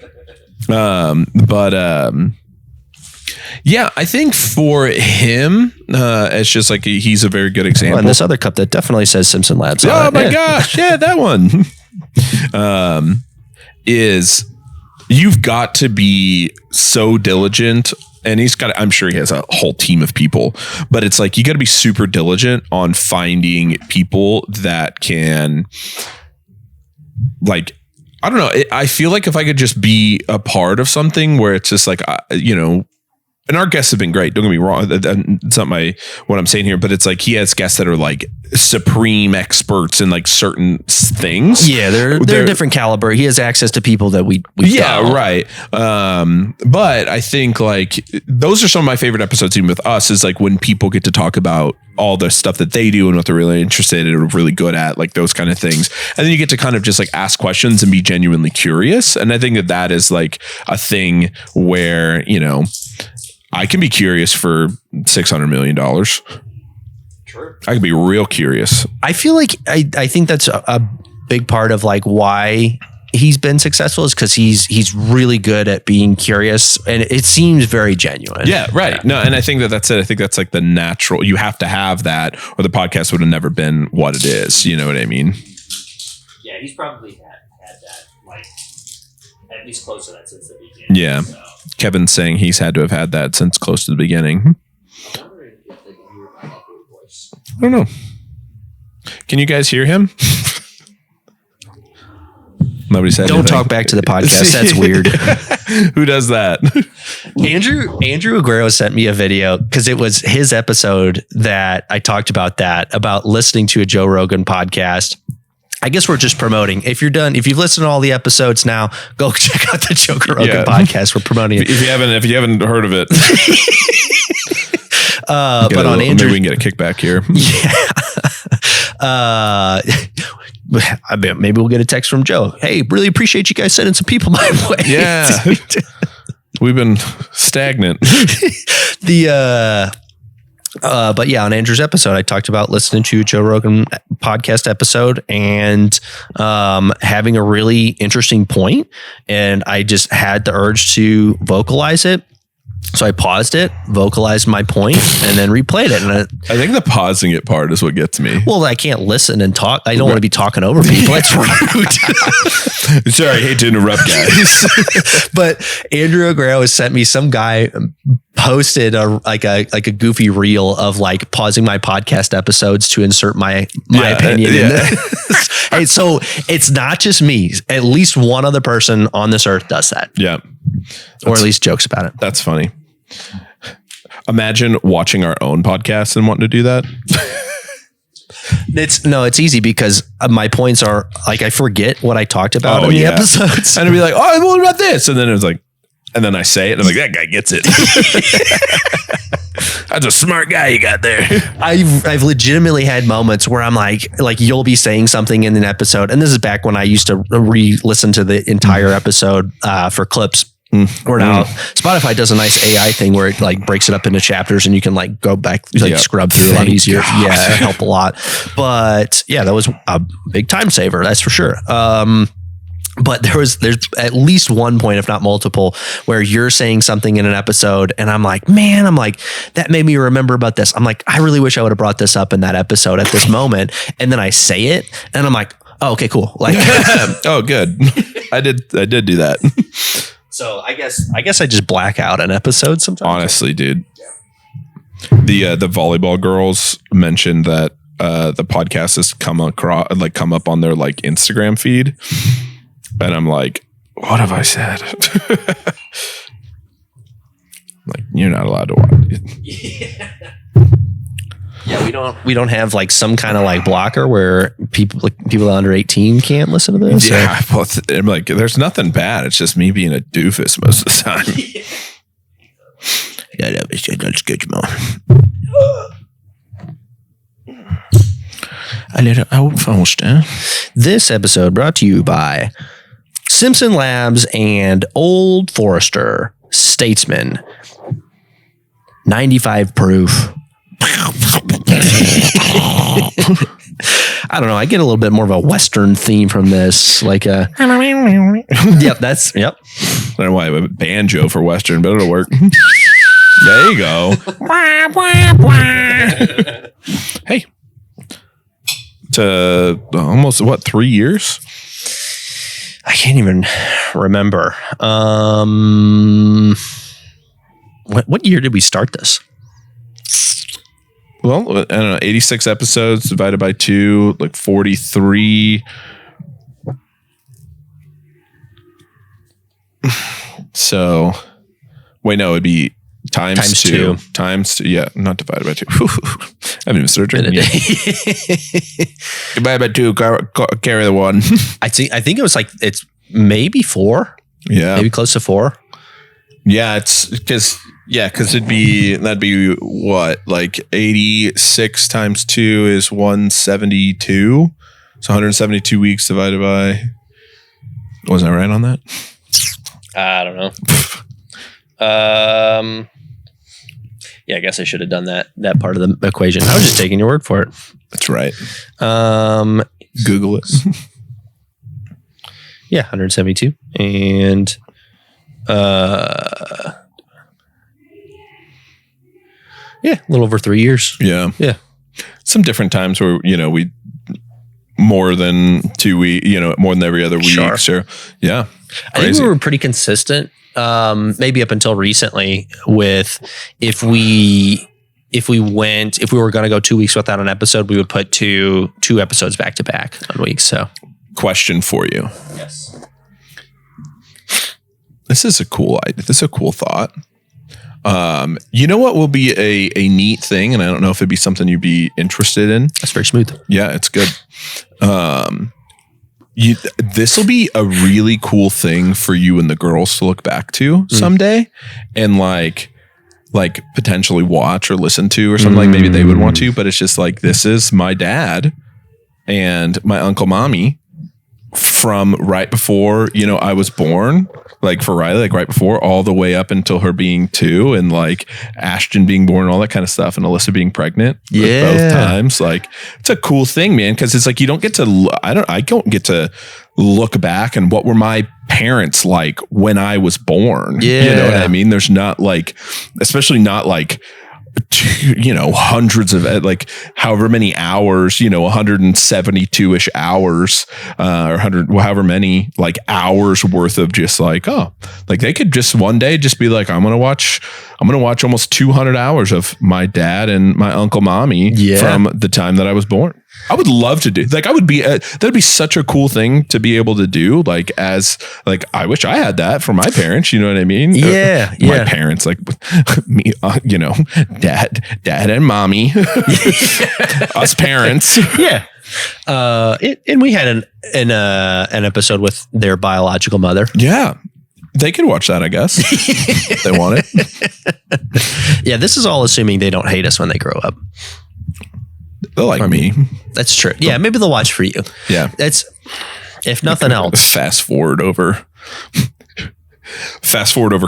Yeah, I think for him, it's just like he's a very good example. And this other cup that definitely says Simpson Labs. Oh my gosh. Yeah, that one. Is you've got to be so diligent, and I'm sure he has a whole team of people, but it's like, you got to be super diligent on finding people that can like, I don't know. I feel like if I could just be a part of something where it's just like, and our guests have been great. Don't get me wrong. It's not what I'm saying here, but it's like he has guests that are like supreme experts in like certain things. Yeah, they're different caliber. He has access to people that we don't. Right. But I think like those are some of my favorite episodes, even with us, is like when people get to talk about all the stuff that they do and what they're really interested in or really good at, like those kind of things. And then you get to kind of just like ask questions and be genuinely curious. And I think that is like a thing where, I can be curious for $600 million. True. I can be real curious. I feel like I think that's a big part of like why he's been successful is because he's really good at being curious, and it seems very genuine. Yeah, right. Yeah. No, and I think that's it. I think that's like the natural. You have to have that, or the podcast would have never been what it is. You know what I mean? Yeah, he's probably had that, like at least close to that since the beginning. Yeah. So. Kevin's saying he's had to have had that since close to the beginning. I'm wondering if they can hear my voice. I don't know. Can you guys hear him? Nobody said Don't talk back to the podcast. That's weird. Who does that? Andrew Aguero sent me a video because it was his episode that I talked about listening to a Joe Rogan podcast. I guess we're just promoting. If you've listened to all the episodes now, go check out the Joe Rogan podcast. We're promoting it. If you haven't heard of it. But on Andrew, maybe we can get a kickback here. Yeah. I bet maybe we'll get a text from Joe. Hey, really appreciate you guys sending some people my way. Yeah. We've been stagnant. But yeah, on Andrew's episode, I talked about listening to a Joe Rogan podcast episode and having a really interesting point, and I just had the urge to vocalize it. So I paused it, vocalized my point, and then replayed it. And I think the pausing it part is what gets me. Well, I can't listen and talk. I don't want to be talking over people. That's rude. Sorry, I hate to interrupt, guys. But Andrew Aguero has sent me, some guy posted a goofy reel of like pausing my podcast episodes to insert my opinion in this. Hey, so it's not just me. At least one other person on this earth does that. Yeah. Or at least jokes about it. That's funny. Imagine watching our own podcast and wanting to do that. It's easy because my points are like, I forget what I talked about in the episodes. And it'd be like, oh, what about this? And then it was like, And then I say it, and I'm like, that guy gets it. That's a smart guy you got there. I've legitimately had moments where I'm like you'll be saying something in an episode, and this is back when I used to re-listen to the entire episode for clips. Or now Spotify does a nice AI thing where it like breaks it up into chapters, and you can like go back, like scrub through a lot easier. God. Yeah, it helped a lot. But yeah, that was a big time saver, that's for sure. But there's at least one point, if not multiple, where you're saying something in an episode and I'm like, that made me remember about this. I'm like, I really wish I would have brought this up in that episode at this moment. And then I say it and I'm like, oh, okay, cool. Like, oh, good. I did do that. So I guess I just black out an episode sometimes. Honestly, dude. The volleyball girls mentioned that the podcast has come up on their like Instagram feed. And I'm like, what have I said? Like, you're not allowed to watch it. Yeah, we don't have like some kind of like blocker where people under 18 can't listen to this. Yeah, well, I'm like, there's nothing bad. It's just me being a doofus most of the time. Yeah, that's good, man. This episode brought to you by Simpson Labs and Old Forester Statesman 95 proof. I don't know. I get a little bit more of a Western theme from this. Like yep. I don't know why I have a banjo for Western, but it'll work. There you go. Hey. To almost 3 years? I can't even remember. What year did we start this? Well, I don't know, 86 episodes divided by 2, like 43. So, wait, no, it'd be times two. Times 2, yeah, not divided by 2. I haven't even started drinking yet. Divided by 2, carry the 1. I think it was like, it's maybe 4. Yeah. Maybe close to 4. Yeah, it's because that'd be what, like 86 times 2 is 172. So 172 weeks divided by, wasn't I right on that? I don't know. Yeah, I guess I should have done that part of the equation. I was just taking your word for it. That's right. Google it. Yeah, 172. And yeah, a little over 3 years. Yeah. Yeah. Some different times where, we more than 2 weeks, more than every other week. Sure. Yeah. I think we were pretty consistent, maybe up until recently with if we were going to go 2 weeks without an episode, we would put two episodes back to back on weeks. So question for you. Yes. This is a cool thought. You know what will be a neat thing, and I don't know if it'd be something you'd be interested in. That's very smooth. Yeah, it's good. This will be a really cool thing for you and the girls to look back to someday, and like potentially watch or listen to or something. Like maybe they would want to, but it's just like, this is my dad and my Uncle Mommy from right before, I was born, like for Riley, like right before, all the way up until her being 2, and like Ashton being born and all that kind of stuff, and Alyssa being pregnant both times. Like, it's a cool thing, man, because it's like, I don't get to look back and what were my parents like when I was born. Yeah. You know what I mean? There's not like, especially not like, hundreds of like however many hours, 172-ish hours, or 100, however many like hours worth of just like, like they could just one day just be like, I'm going to watch almost 200 hours of my dad and my Uncle Mommy from the time that I was born. I would love to do, like, that'd be such a cool thing to be able to do. Like, as like, I wish I had that for my parents. You know what I mean? Yeah. My parents, like me, dad and mommy, us parents. Yeah. And we had an episode with their biological mother. Yeah. They could watch that, I guess. If they want it. Yeah, this is all assuming they don't hate us when they grow up. They'll like me. That's true. Yeah, maybe they'll watch for you. Yeah. That's, if nothing else. Fast forward over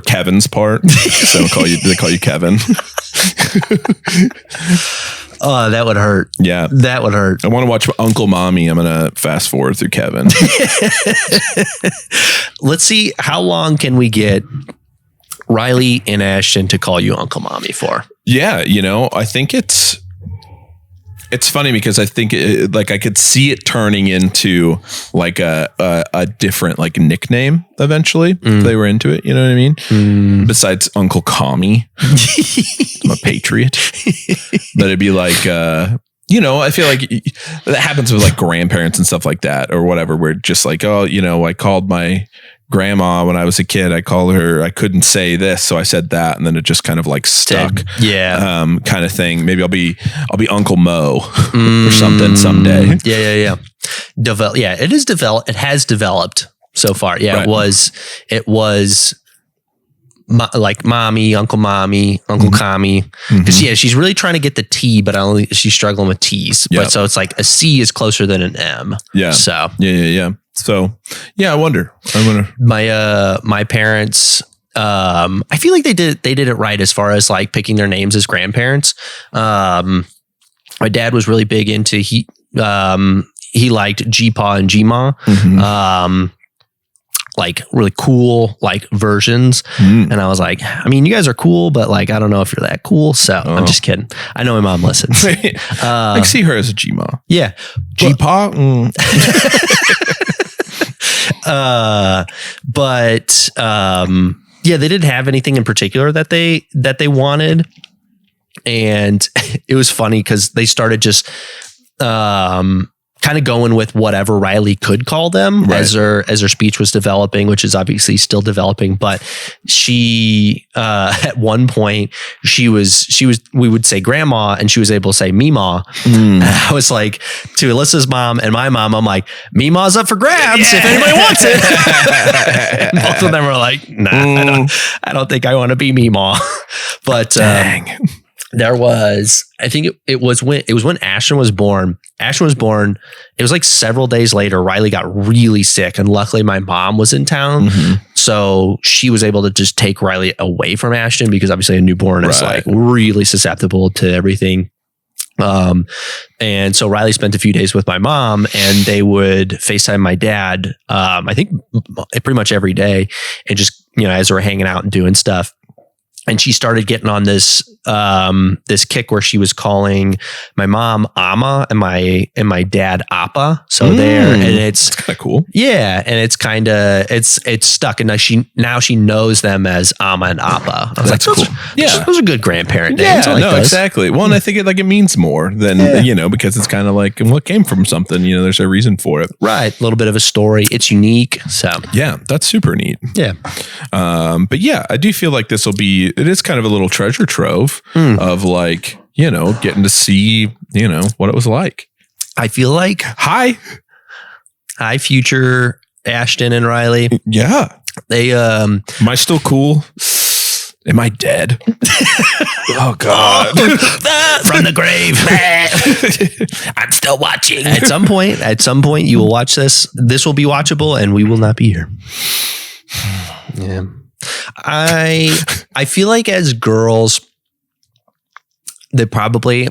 Kevin's part. So they call you Kevin. Oh, that would hurt. Yeah. That would hurt. I want to watch Uncle Mommy. I'm going to fast forward through Kevin. Let's see, how long can we get Riley and Ashton to call you Uncle Mommy for? Yeah, I think it's funny because I think I could see it turning into like a different like nickname eventually if they were into it. You know what I mean? Besides Uncle Commie, I'm a patriot. But it'd be like, I feel like that happens with like grandparents and stuff like that or whatever. Where just like, I called my grandma when I was a kid. I called her. I couldn't say this, so I said that, and then it just kind of like stuck. Yeah, kind of thing. Maybe I'll be Uncle Mo or something someday. Yeah. It is developed. It has developed so far. Yeah, right. It was. Like mommy, Uncle Commie. Because she's really trying to get the T, but she's struggling with T's. Yep. But so it's like a C is closer than an M. Yeah. So yeah. So I wonder. My parents. I feel like they did it right as far as like picking their names as grandparents. My dad was really big into he liked G-Pa and G-Ma. Like really cool like versions. And I was like, I mean, you guys are cool, but like, I don't know if you're that cool. So I'm just kidding. I know my mom listens. I can see her as a G-Ma. Yeah. G-Pa. Yeah, they didn't have anything in particular that they wanted. And it was funny because they started just, kind of going with whatever Riley could call them as her speech was developing, which is obviously still developing. But she, at one point we would say grandma and she was able to say Meemaw. I was like, to Alyssa's mom and my mom, I'm like, Meemaw's up for grabs if anybody wants it. Both of them were like, nah, I don't think I want to be Meemaw. But, dang. There was, I think it was when Ashton was born. It was like several days later, Riley got really sick. And luckily my mom was in town. So she was able to just take Riley away from Ashton because obviously a newborn is like really susceptible to everything. And so Riley spent a few days with my mom and they would FaceTime my dad, I think pretty much every day and just, as we're hanging out and doing stuff. And she started getting on this kick where she was calling my mom Ama and my dad Appa. So there, and it's kind of cool. Yeah, and it's kind of it's stuck, and now she knows them as Ama and Appa. I was That's like, cool. Those are good grandparent names. Yeah, no, exactly. Well, and I think it means more than because it's kind of like what came from something. There's a reason for it, right? A little bit of a story. It's unique. So yeah, that's super neat. Yeah, but yeah, I do feel like this will be. It is kind of a little treasure trove of like, getting to see, what it was like. I feel like hi future Ashton and Riley. Yeah. They, am I still cool? Am I dead? Oh God. From the grave. I'm still watching. At some point you will watch this. This will be watchable and we will not be here. Yeah. I feel like as girls, they probably,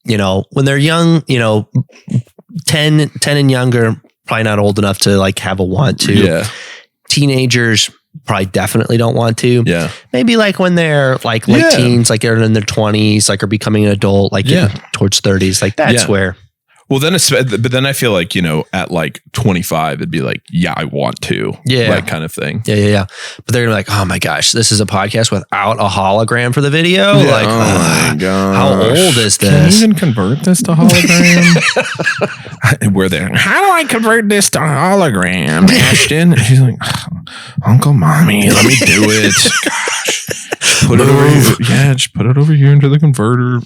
when they're young, 10 and younger, probably not old enough to like have a want to. Yeah. Teenagers probably definitely don't want to. Yeah. Maybe like when they're like late teens, like they're in their 20s, like are becoming an adult, like towards 30s, like that's where. Well, but then I feel like, at like 25, it'd be like, yeah, I want to. Yeah. That kind of thing. Yeah. But they're like, oh my gosh, this is a podcast without a hologram for the video. Yeah. Like, oh my gosh. How old is this? Can you even convert this to hologram? We're there. How do I convert this to hologram, Ashton? And she's like, Uncle Mommy, let me do it. Gosh. Put it over here. Yeah, just put it over here into the converter.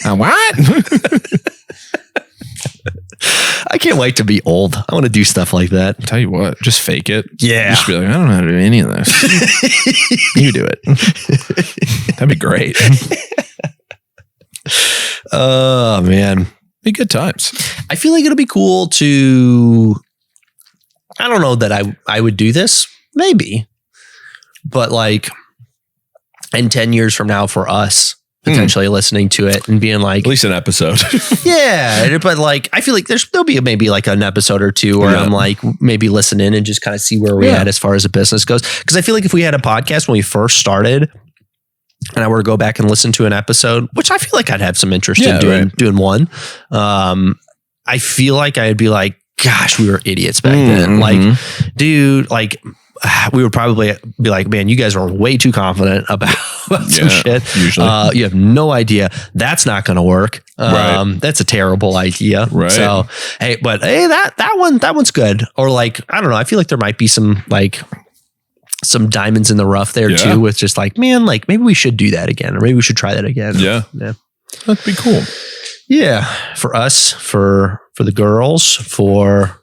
What? can't wait to be old. I want to do stuff like that. I'll tell you what, just fake it. Yeah. Just be like, I don't know how to do any of this. You do it. That'd be great. Oh, man. Be good times. I feel like it'll be cool to, I don't know that I would do this. Maybe. But like in 10 years from now for us, potentially listening to it and being like, at least an episode. Yeah. But like, I feel like there'll be maybe like an episode or two where I'm like, maybe listen in and just kind of see where we're at as far as the business goes. Cause I feel like if we had a podcast when we first started and I were to go back and listen to an episode, which I feel like I'd have some interest in doing one. I feel like I'd be like, gosh, we were idiots back then. Like, dude, like, we would probably be like, man, you guys are way too confident about some shit. Usually. You have no idea. That's not going to work. That's a terrible idea. Right. So, hey, but hey, that one's good. Or like, I don't know. I feel like there might be some diamonds in the rough there too, with just like, man, like maybe we should do that again, or maybe we should try that again. Yeah. That'd be cool. Yeah. For us, for the girls, for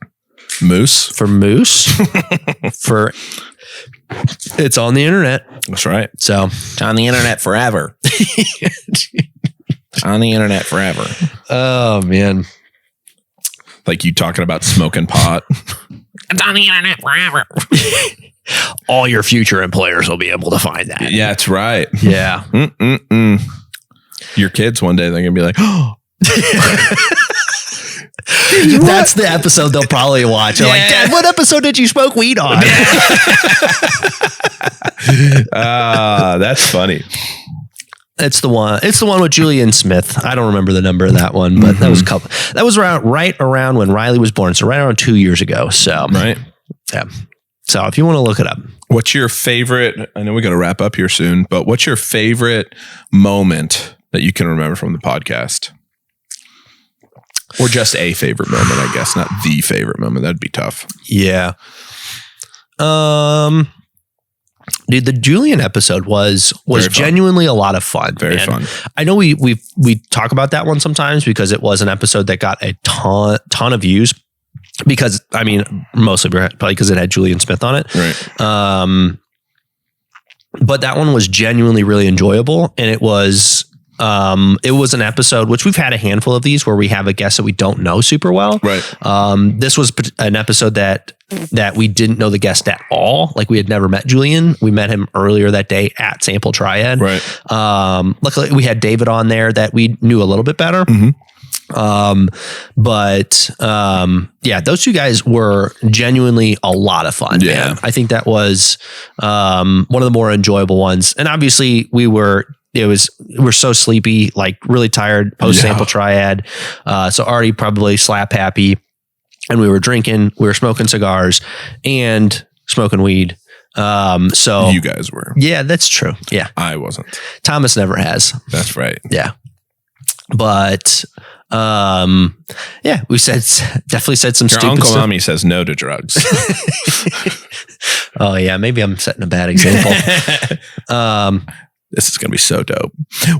Moose, for it's on the internet. That's right. So it's on the internet forever. It's on the internet forever. Oh man. Like you talking about smoking pot. It's on the internet forever. All your future employers will be able to find that. Yeah, that's right. Yeah. Your kids one day, they're going to be like, oh. That's the episode they'll probably watch. They're like, Dad, what episode did you smoke weed on? That's funny. It's the one. It's the one with Julian Smith. I don't remember the number of that one, but that was right around when Riley was born. So right around 2 years ago. So yeah. So if you want to look it up. What's your favorite? I know we got to wrap up here soon, but what's your favorite moment that you can remember from the podcast? Or just a favorite moment, I guess, not the favorite moment. That'd be tough. Yeah. Dude, the Julian episode was genuinely a lot of fun. Very fun. I know we talk about that one sometimes because it was an episode that got a ton of views. Because I mean, mostly probably because it had Julian Smith on it. Right. But that one was genuinely really enjoyable, and it was an episode which we've had a handful of these where we have a guest that we don't know super well. Right. This was an episode that we didn't know the guest at all. Like we had never met Julian. We met him earlier that day at Sample Triad. Right. Luckily we had David on there that we knew a little bit better. Yeah, those two guys were genuinely a lot of fun. Yeah. Man. I think that was one of the more enjoyable ones. And obviously we're so sleepy, like really tired post Sample Triad. So already probably slap happy. And we were drinking, we were smoking cigars and smoking weed. So you guys were. Yeah, that's true. Yeah. I wasn't. Thomas never has. That's right. Yeah. But we definitely said some stupid Uncle stuff. Ami says no to drugs. Oh yeah, maybe I'm setting a bad example. This is going to be so dope.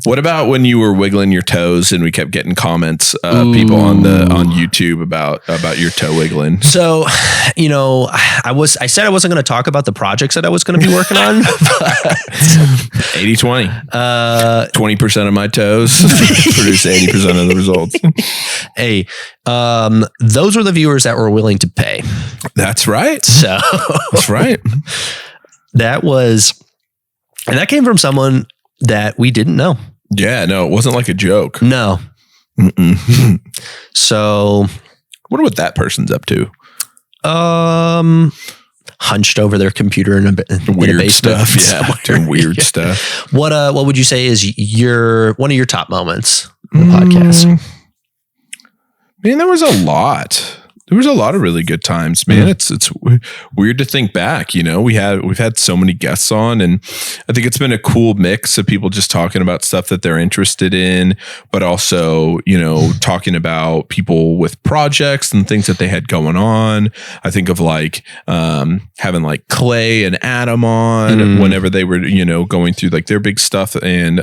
What about when you were wiggling your toes and we kept getting comments, people on YouTube about your toe wiggling? So, I said I wasn't going to talk about the projects that I was going to be working on. 80-20. 20% of my toes produce 80% of the results. Hey, those were the viewers that were willing to pay. That's right. So that's right. And that came from someone that we didn't know. Yeah, no, it wasn't like a joke. No. So, wonder what that person's up to. Hunched over their computer in a basement stuff. Yeah, doing weird stuff. What would you say is one of your top moments in the podcast? Man, there was a lot. There was a lot of really good times, man. It's weird to think back. We've had so many guests on, and I think it's been a cool mix of people just talking about stuff that they're interested in, but also talking about people with projects and things that they had going on. I think of like having like Clay and Adam on whenever they were going through like their big stuff and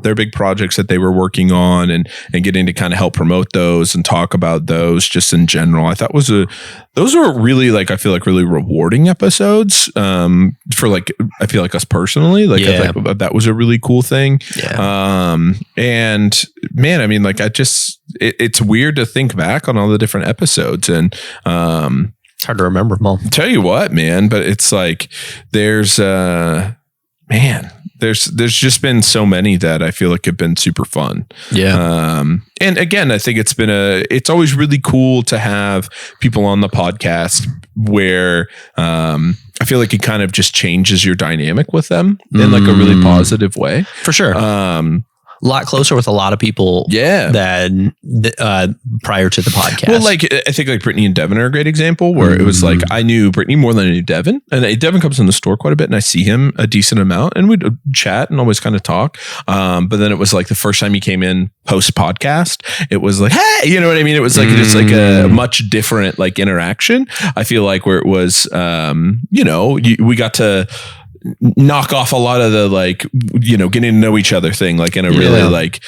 their big projects that they were working on, and getting to kind of help promote those and talk about those just in general. I thought those are really like, I feel like really rewarding episodes for like, I feel like us personally, like I think that was a really cool thing. Yeah. And man, I mean, like it's weird to think back on all the different episodes, and it's hard to remember them all. Tell you what, man, but it's like there's just been so many that I feel like have been super fun. Yeah. And again, I think it's always really cool to have people on the podcast where I feel like it kind of just changes your dynamic with them in like a really positive way. For sure. A lot closer with a lot of people than prior to the podcast. Well, like I think like Brittany and Devin are a great example where it was like I knew Brittany more than I knew Devin, and Devin comes in the store quite a bit and I see him a decent amount and we'd chat and always kind of talk. But then it was like the first time he came in post podcast, it was like, hey, you know what I mean? It was like just like a much different like interaction. I feel like where it was, we got to knock off a lot of the like, getting to know each other thing, like in a really like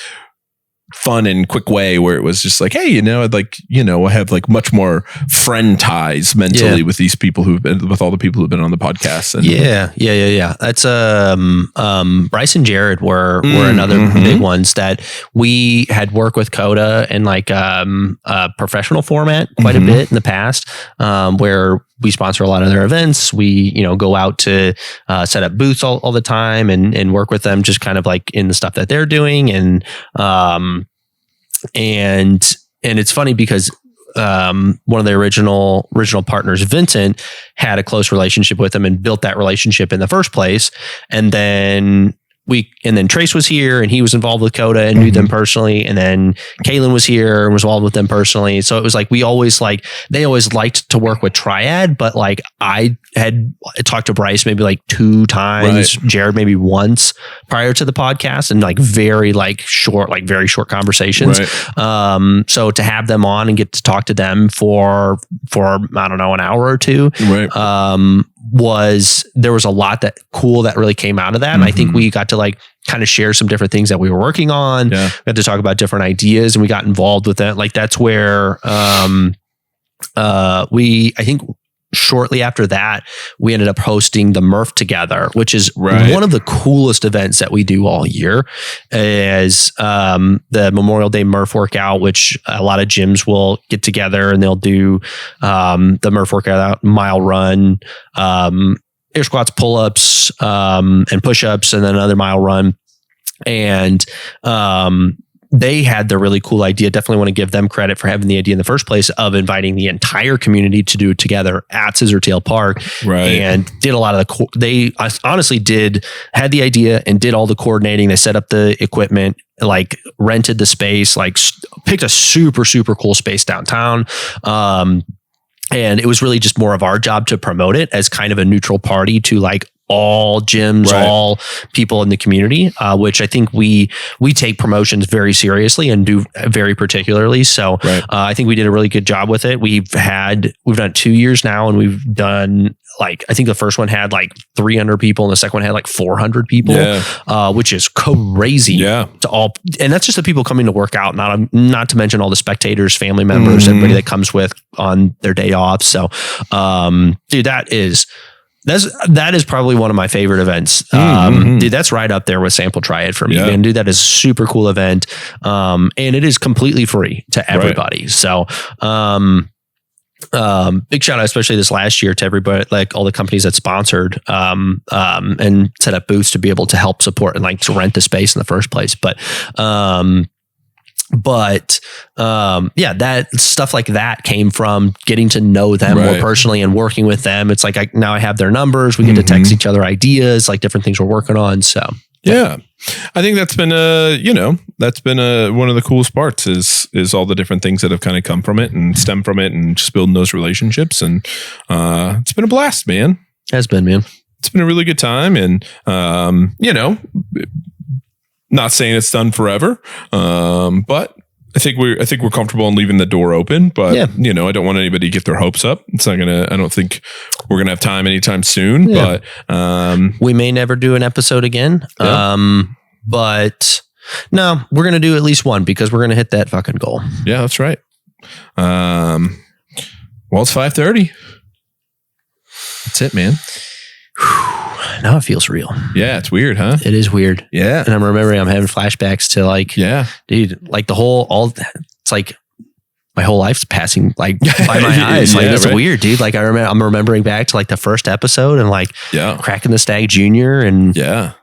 fun and quick way where it was just like, hey, I'd like, I have like much more friend ties mentally with these people with all the people who've been on the podcast. And Yeah. That's Bryce and Jared were another big ones that we had worked with Coda in like a professional format quite a bit in the past, where we sponsor a lot of their events. We, go out to set up booths all the time and work with them just kind of like in the stuff that they're doing. And it's funny because one of the original partners, Vincent, had a close relationship with them and built that relationship in the first place. And then Trace was here and he was involved with Coda and knew them personally. And then Kaylin was here and was involved with them personally. So it was like, they always liked to work with Triad, but like I had talked to Bryce maybe like 2 times, Jared maybe once prior to the podcast, and like very short conversations. So to have them on and get to talk to them for I don't know, an hour or two, there was a lot that really came out of that. And I think we got to like kind of share some different things that we were working on. We had to talk about different ideas and we got involved with that. Like that's where, I think shortly after that, we ended up hosting the Murph Together, which is one of the coolest events that we do all year, is the Memorial Day Murph workout, which a lot of gyms will get together and they'll do the Murph workout, mile run, air squats, pull-ups, and push-ups, and then another mile run. And they had the really cool idea. Definitely want to give them credit for having the idea in the first place of inviting the entire community to do it together at Scissortail Park. And did a lot of they honestly had the idea and did all the coordinating. They set up the equipment, like rented the space, like picked a super, super cool space downtown. And it was really just more of our job to promote it as kind of a neutral party to like all gyms, all people in the community, which I think we take promotions very seriously and do very particularly. So I think we did a really good job with it. We've done 2 years now, and we've done like, I think the first one had like 300 people and the second one had like 400 people, which is crazy to all. And that's just the people coming to work out, not to mention all the spectators, family members, everybody that comes with on their day off. So, dude, that is probably one of my favorite events. Dude, that's right up there with Sample Triad for me, man. Dude, that is a super cool event. And it is completely free to everybody. So, big shout out, especially this last year, to everybody, like all the companies that sponsored, and set up booths to be able to help support and like to rent the space in the first place. But that stuff like that came from getting to know them more personally and working with them. It's like, now I have their numbers. We get to text each other ideas, like different things we're working on. So I think that's been one of the coolest parts is all the different things that have kind of come from it and stem from it, and just building those relationships. And it's been a blast, man. Has been, man. It's been a really good time. And, not saying it's done forever, but I think we're comfortable in leaving the door open. But I don't want anybody to get their hopes up. It's not gonna. I don't think we're gonna have time anytime soon. But we may never do an episode again. But no, we're gonna do at least one because we're gonna hit that fucking goal. Yeah, that's right. Well, it's 5:30. That's it, man. Now it feels real. Yeah, it's weird, huh? It is weird. Yeah. And I'm remembering I'm having flashbacks to like, dude, like it's like my whole life's passing like by my eyes. Like that's weird, dude. Like I'm remembering back to like the first episode and like Cracking the Stag Jr. and well,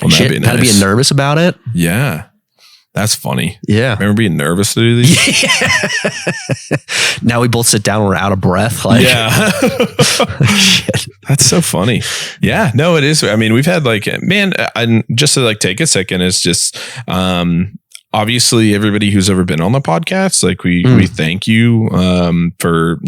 shit, kind of being nervous about it. Yeah. That's funny. Yeah. Remember being nervous to do these? Yeah. Now we both sit down and we're out of breath. Like, shit. That's so funny. Yeah. No, it is. I mean, we've had like, man, and just to like take a second, it's just, obviously everybody who's ever been on the podcast, like we thank you, for,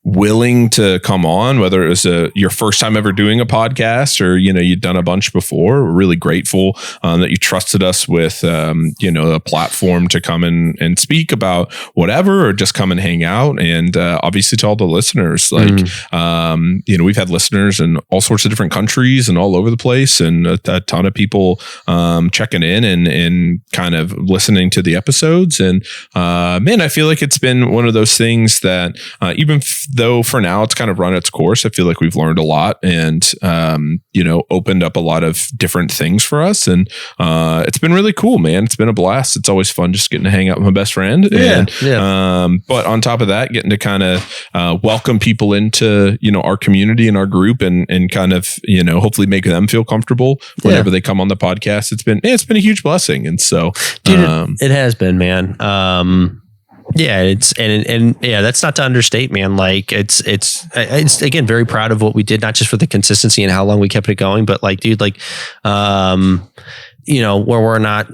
willing to come on, whether it was your first time ever doing a podcast or, you'd done a bunch before. We're really grateful that you trusted us with, a platform to come in and speak about whatever, or just come and hang out. And obviously to all the listeners, like, we've had listeners in all sorts of different countries and all over the place, and a ton of people checking in and kind of listening to the episodes. And man, I feel like it's been one of those things that even though for now it's kind of run its course, I feel like we've learned a lot and, opened up a lot of different things for us. And it's been really cool, man. It's been a blast. It's always fun just getting to hang out with my best friend. But on top of that, getting to kind of welcome people into, our community and our group and kind of, hopefully make them feel comfortable whenever they come on the podcast. It's been a huge blessing. And so, dude, it has been, man. Yeah, it's and that's not to understate, man. Like it's again very proud of what we did, not just for the consistency and how long we kept it going, but like, dude, like, where we're not,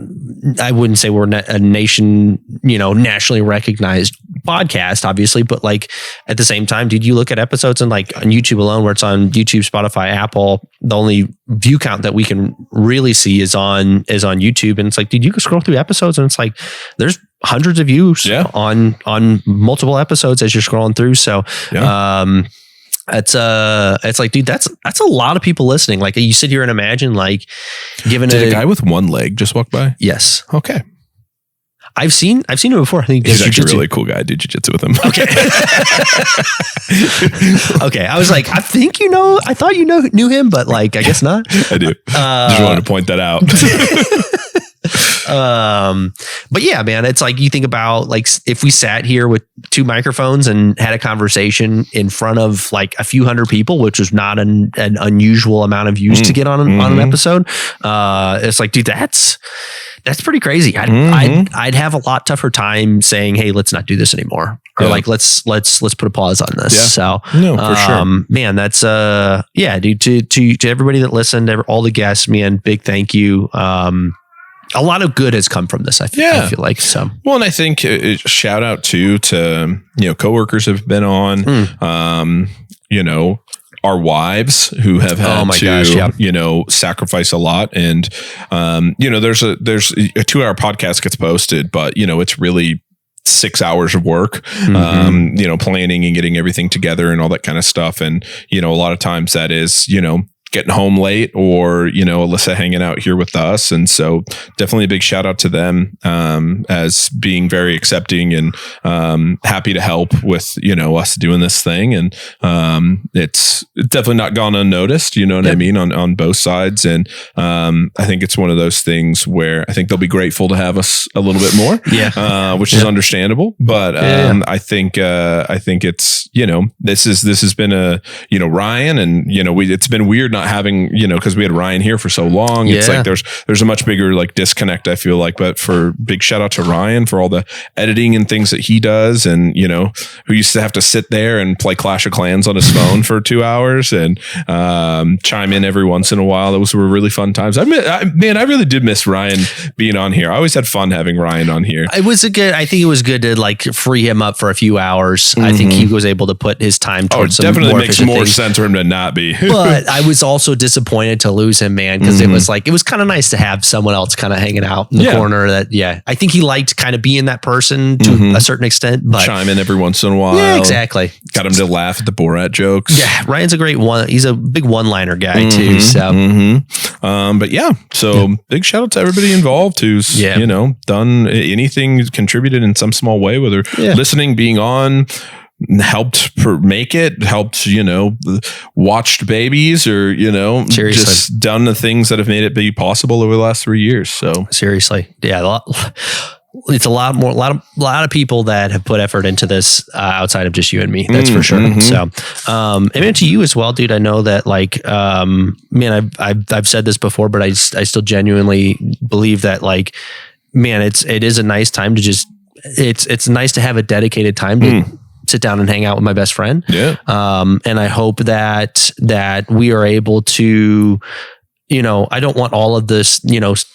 I wouldn't say we're a nation, nationally recognized podcast, obviously, but like at the same time, dude, you look at episodes and like on YouTube alone, where it's on YouTube, Spotify, Apple, the only view count that we can really see is on YouTube. And it's like, dude, you can scroll through episodes and it's like, there's hundreds of views on multiple episodes as you're scrolling through. So, it's like, dude, that's a lot of people listening. Like you sit here and imagine like giving a guy with one leg just walk by. Yes. Okay. I've seen it before. I think he's actually a really cool guy. I do jiu-jitsu with him. Okay. Okay. I was like, I thought you knew him, but like, I guess not. I do. Just wanted to point that out. But yeah, man, it's like you think about like if we sat here with two microphones and had a conversation in front of like a few hundred people, which was not an unusual amount of views to get on an episode. It's like, dude, that's pretty crazy. I'd have a lot tougher time saying, hey, let's not do this anymore. Or like, let's put a pause on this. Yeah. So no, for sure, man, that's, dude, to everybody that listened, all the guests, man, big thank you. A lot of good has come from this. I feel like so. Well, and I think shout out to coworkers have been on, our wives who have had to sacrifice a lot. And, there's a 2-hour podcast gets posted, but it's really 6 hours of work, planning and getting everything together and all that kind of stuff. And, a lot of times that is, getting home late or, Alyssa hanging out here with us. And so definitely a big shout out to them, as being very accepting and, happy to help with, us doing this thing. And, it's definitely not gone unnoticed, you know what I mean? On both sides. And, I think it's one of those things where I think they'll be grateful to have us a little bit more, which is understandable. But, I think it's, this has been a, Ryan and, it's been weird not having, because we had Ryan here for so long. It's like there's a much bigger like disconnect, I feel like. But for big shout out to Ryan for all the editing and things that he does, and who used to have to sit there and play Clash of Clans on his phone for 2 hours and chime in every once in a while. Those were really fun times. I really did miss Ryan being on here. I always had fun having Ryan on here. I think it was good to like free him up for a few hours. I think he was able to put his time towards some definitely more makes more sense for him to not be. But I was also disappointed to lose him, man, because it was kind of nice to have someone else kind of hanging out in the corner. I think he liked kind of being that person to a certain extent, but chime in every once in a while. Yeah, exactly. Got him to laugh at the Borat jokes. Yeah, Ryan's a great one. He's a big one-liner guy too. So, big shout out to everybody involved who's done anything, contributed in some small way, whether listening, being on, helped make it, helped, watched babies, or, Seriously. just done the things that have made it be possible over the last 3 years. So seriously. Yeah. It's a lot of people that have put effort into this outside of just you and me. That's for sure. Mm-hmm. So, and to you as well, dude. I know that I've said this before, but I still genuinely believe that it is a nice time to just, it's nice to have a dedicated time to sit down and hang out with my best friend. Yeah. And I hope that we are able to, I don't want all of this,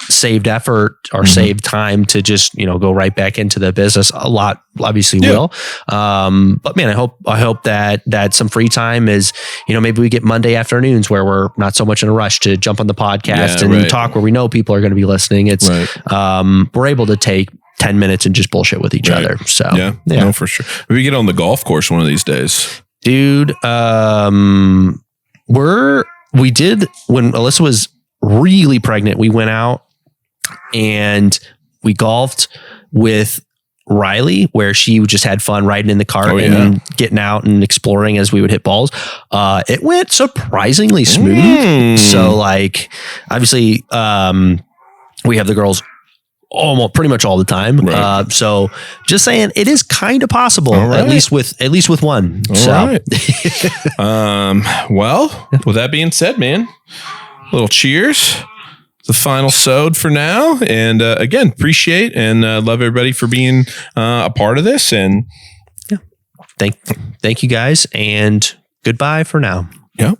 saved effort or saved time to just, go right back into the business. A lot obviously will. But man, I hope that some free time is, maybe we get Monday afternoons where we're not so much in a rush to jump on the podcast and talk where we know people are going to be listening. It's, we're able to take 10 minutes and just bullshit with each other. So yeah, no, for sure. Maybe get on the golf course one of these days, dude. We did when Alyssa was really pregnant. We went out and we golfed with Riley, where she just had fun riding in the cart and getting out and exploring as we would hit balls. It went surprisingly smooth. So obviously, we have the girls almost pretty much all the time. So just saying, it is kind of possible, at least with one. Well, with that being said, man, a little cheers. The final sode for now. And again, appreciate and love everybody for being a part of this. And thank you guys, and goodbye for now. Yep.